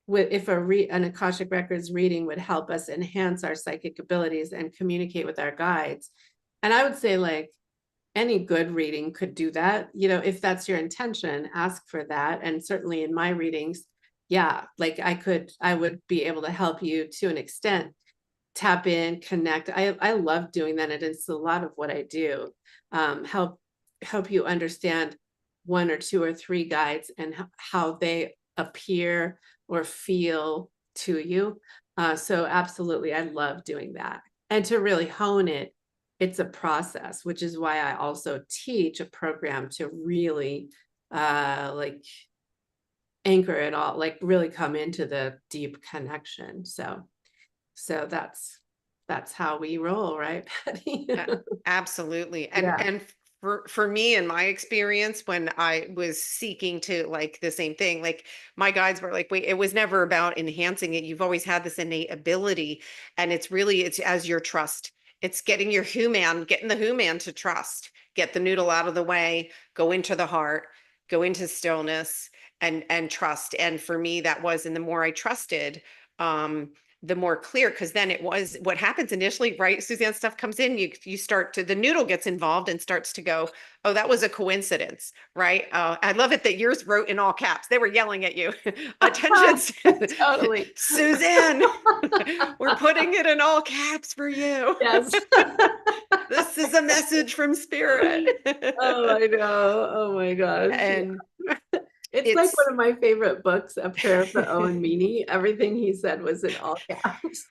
if an Akashic Records reading would help us enhance our psychic abilities and communicate with our guides. And I would say, like, any good reading could do that. You know, if that's your intention, ask for that. And certainly in my readings, yeah, like I would be able to help you to an extent, tap in, connect. I love doing that. And it's a lot of what I do. Help you understand one or two or three guides and how they appear or feel to you. So absolutely, I love doing that. And to really hone it, it's a process, which is why I also teach a program to really like anchor it all, like really come into the deep connection. So that's how we roll, right, Patty? Absolutely. And Yeah. and for me, in my experience, when I was seeking to like the same thing, like my guides were like, wait, it was never about enhancing it. You've always had this innate ability, and it's as your trust. It's getting getting the human to trust, get the noodle out of the way, go into the heart, go into stillness, and trust. And for me, that was, and the more I trusted, the more clear, because then it was what happens initially, right? Suzanne, stuff comes in, you start to, the noodle gets involved and starts to go, oh, that was a coincidence, right? I love it that yours wrote in all caps. They were yelling at you. Attention, Totally. Suzanne, we're putting it in all caps for you. Yes. This is a message from spirit. Oh, I know. Oh my gosh. And It's like it's one of my favorite books, A Prayer for Owen Meany. Everything he said was in all caps.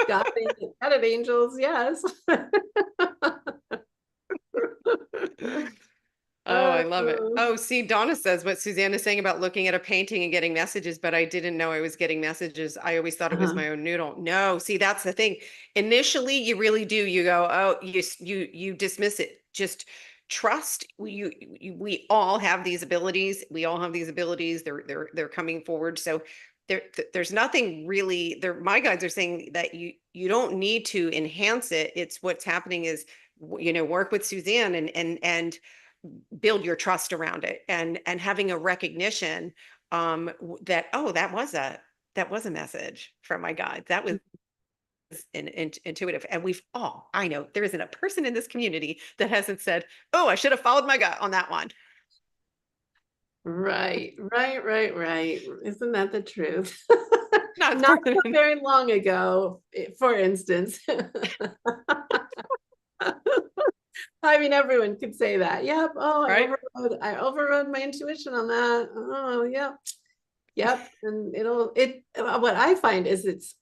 Got it, angels. Yes. Oh, I love it. Oh, Oh, see, Donna says what Suzanne is saying about looking at a painting and getting messages, but I didn't know I was getting messages. I always thought it was uh-huh. my own noodle. No, see, that's the thing. Initially, you really do. You go, oh, you dismiss it. Just trust. We all have these abilities. We all have these abilities. They're coming forward. So there's nothing really there. My guides are saying that you don't need to enhance it. It's what's happening is, work with Suzanne and build your trust around it, and having a recognition that, oh, that was a message from my guide. That was intuitive. And I know there isn't a person in this community that hasn't said, oh, I should have followed my gut on that one. Right. Isn't that the truth? Not Not so very long ago, for instance. I mean, everyone could say that. Yep. Oh, right. I overrode my intuition on that. Oh, yep. Yep. And what I find is it's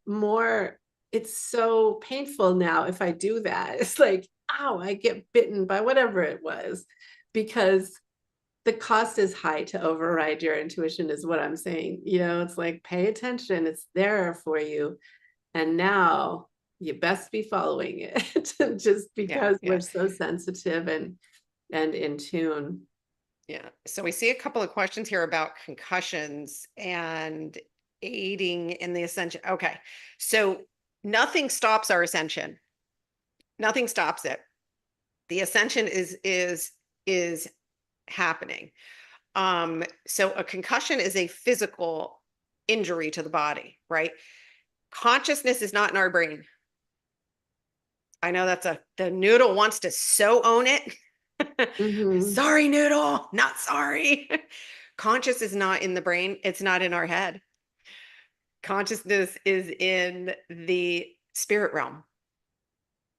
so painful now if I do that. It's like, ow, I get bitten by whatever it was, because the cost is high to override your intuition, is what I'm saying. It's like, pay attention, it's there for you. And now you best be following it just Yeah, because yeah, we're so sensitive and in tune. yeah. So we see a couple of questions here about concussions and aiding in the ascension. Okay, so nothing stops our ascension. Nothing stops it. The ascension is happening. So a concussion is a physical injury to the body, right? Consciousness is not in our brain. I know the noodle wants to so own it. Mhm. Sorry, noodle, not sorry. Conscious is not in the brain. It's not in our head. Consciousness is in the spirit realm,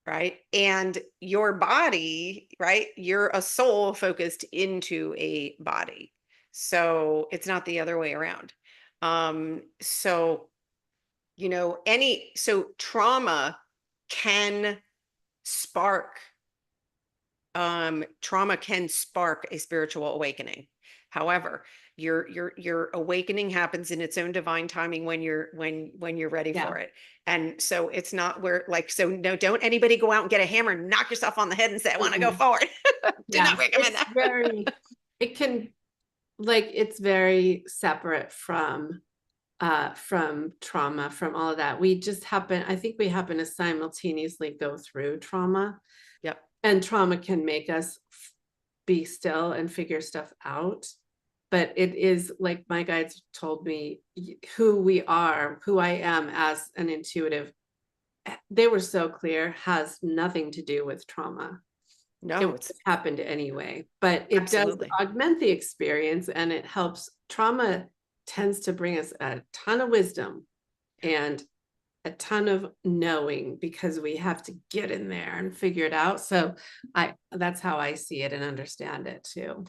right? And your body, right? You're a soul focused into a body. So it's not the other way around. So, so trauma can spark, trauma can spark a spiritual awakening. However, your awakening happens in its own divine timing when you're ready Yeah. for it. And so it's not where, like, so no, don't anybody go out and get a hammer and knock yourself on the head and say, I want to go forward. Do Yeah. not recommend It's that. it can, like, it's very separate from trauma, from all of that. I think we happen to simultaneously go through trauma, Yep. and trauma can make us be still and figure stuff out. But it is, like my guides told me, who I am as an intuitive, they were so clear, has nothing to do with trauma. It No, would it's have happened anyway, but it does absolutely. augment the experience, and it helps. Trauma tends to bring us a ton of wisdom and a ton of knowing, because we have to get in there and figure it out. So that's how I see it and understand it too.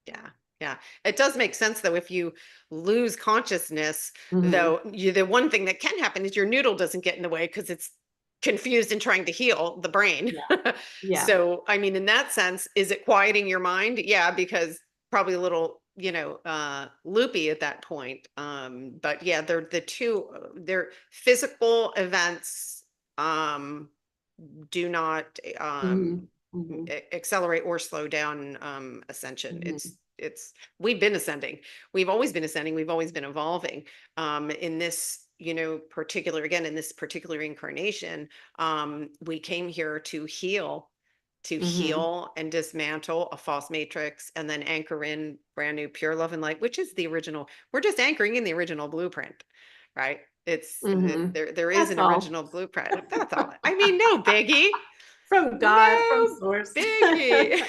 Yeah. Yeah. It does make sense though, if you lose consciousness, Mhm. though, the one thing that can happen is your noodle doesn't get in the way because it's confused and trying to heal the brain. Yeah. Yeah. So, I mean, in that sense, is it quieting your mind? Yeah, because probably a little, loopy at that point. But yeah, they're physical events, do not, Mhm. Mhm. accelerate or slow down ascension. Mhm. We've been ascending. We've always been ascending. We've always been evolving. In this, again, in this particular incarnation, we came here to Mhm. heal and dismantle a false matrix and then anchor in brand new pure love and light, which is the original. We're just anchoring in the original blueprint, right? Mhm. There is That's an all. original blueprint. That's all. I mean, no biggie. From God, from No source. biggie.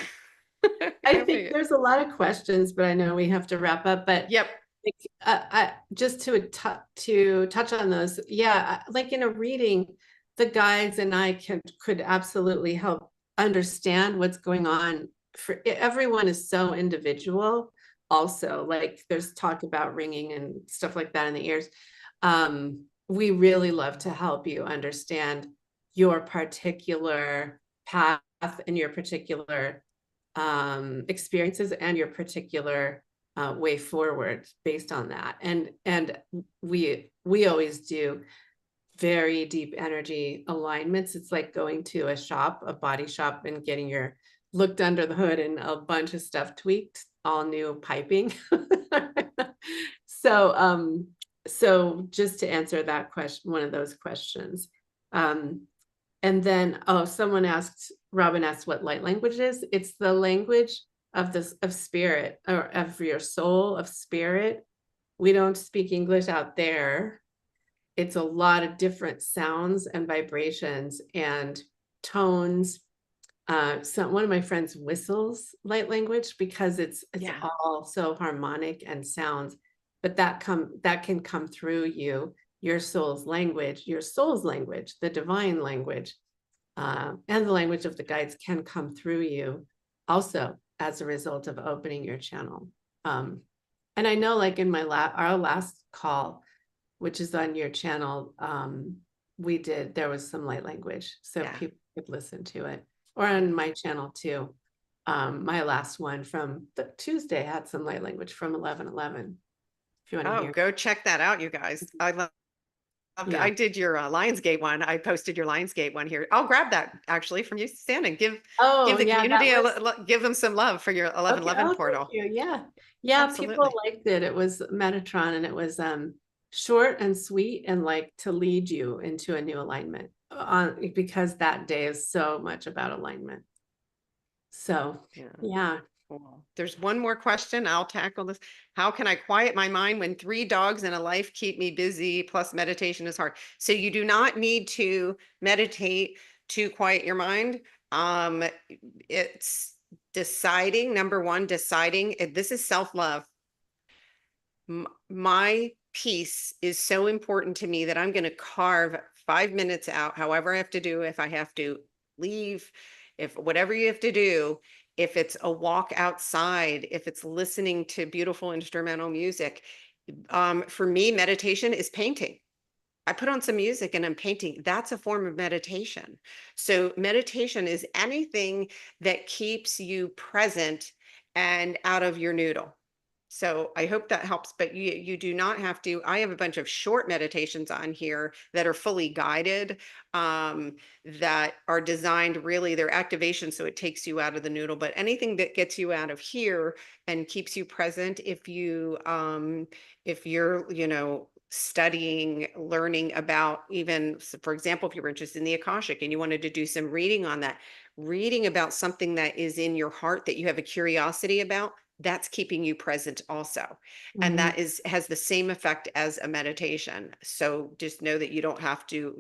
I No think biggie. there's a lot of questions, but I know we have to wrap up. But Yep. like, just to touch on those, yeah, like in a reading, the guides and I could absolutely help understand what's going on. For everyone is so individual. Also, like there's talk about ringing and stuff like that in the ears. We really love to help you understand your particular path and your particular experiences and your particular way forward based on that. And we always do very deep energy alignments. It's like going to a body shop, and getting your looked under the hood and a bunch of stuff tweaked, all new piping. so so just to answer that question, one of those questions. Um, and then, oh, Robin asked what light language is. It's the language of spirit, or of your soul, of spirit. We don't speak English out there. It's a lot of different sounds and vibrations and tones. So one of my friends whistles light language because it's Yeah. all so harmonic and sounds, but that can come through you, your soul's language, the divine language, and the language of the guides can come through you also as a result of opening your channel. And I know, like in our last call, which is on your channel, there was some light language, so Yeah. people could listen to it, or on my channel too. My last one from the Tuesday had some light language from 11:11. If you want to Oh, hear. go check that out, you guys. I Yeah. did your Lionsgate one. I posted your Lionsgate one here. I'll grab that actually from you, Suzanne, and give Oh, the yeah, that community was give them some love for your okay. 1111 Oh, thank portal. you. Yeah. Yeah, people Absolutely. liked it. It was Metatron, and it was short and sweet, and like to lead you into a new alignment on, because that day is so much about alignment. So, Yeah. yeah. Cool. There's one more question. I'll tackle this. How can I quiet my mind when 3 dogs and a life keep me busy? Plus, meditation is hard. So you do not need to meditate to quiet your mind. Um, it's deciding, number one, deciding this is self-love. My peace is so important to me that I'm going to carve 5 minutes out, however I have to do, if I have to leave, if whatever you have to do, if it's a walk outside, if it's listening to beautiful instrumental music. For me, meditation is painting. I put on some music and I'm painting. That's a form of meditation. So meditation is anything that keeps you present and out of your noodle. So I hope that helps, but you do not have to. I have a bunch of short meditations on here that are fully guided, that are designed, really their activation, so it takes you out of the noodle. But anything that gets you out of here and keeps you present, if you're, studying, learning about, even, for example, if you're interested in the Akashic and you wanted to do some reading on that, reading about something that is in your heart that you have a curiosity about, that's keeping you present also. And Mhm. that has the same effect as a meditation. So just know that you don't have to,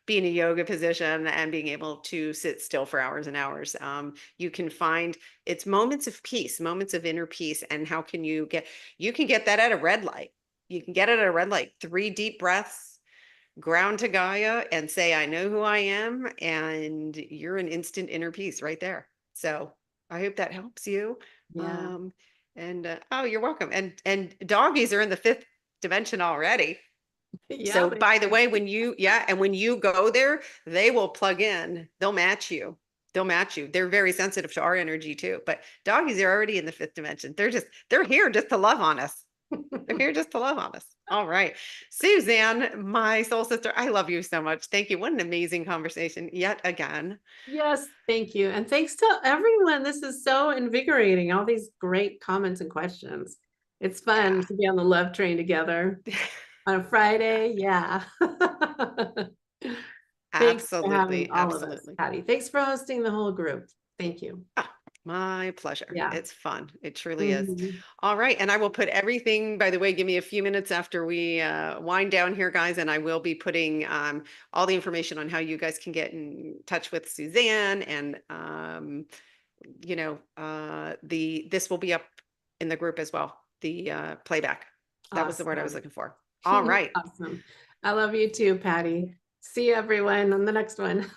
be in a yoga position and being able to sit still for hours and hours. You can find, it's moments of peace, moments of inner peace. And how can you can get that at a red light. You can get it at a red light, 3 deep breaths, ground to Gaia, and say, I know who I am. And you're an instant inner peace right there. So I hope that helps you. Yeah. Um, oh, you're welcome. And doggies are in the 5th dimension already. Yeah, So they by the are. way, and when you go there, they will plug in, they'll match you. They'll match you. They're very sensitive to our energy too, but doggies are already in the 5th dimension. They're here just to love on us. They're here just to love on us. All right. Suzanne, my soul sister, I love you so much. Thank you. What an amazing conversation yet again. Yes, thank you. And thanks to everyone. This is so invigorating. All these great comments and questions. It's fun Yeah. to be on the love train together on a Yeah. Friday. Yeah. Thanks for having Absolutely. all of us, Absolutely. Patty. Thanks for hosting the whole group. Thank you. Ah, my pleasure. Yeah. It's fun. It truly is. Mhm. All right. And I will put everything, by the way, give me a few minutes after we wind down here, guys. And I will be putting all the information on how you guys can get in touch with Suzanne. And, this will be up in the group as well. The playback. That was the word I was Awesome. looking for. All right. Awesome. I love you too, Patty. See everyone on the next one.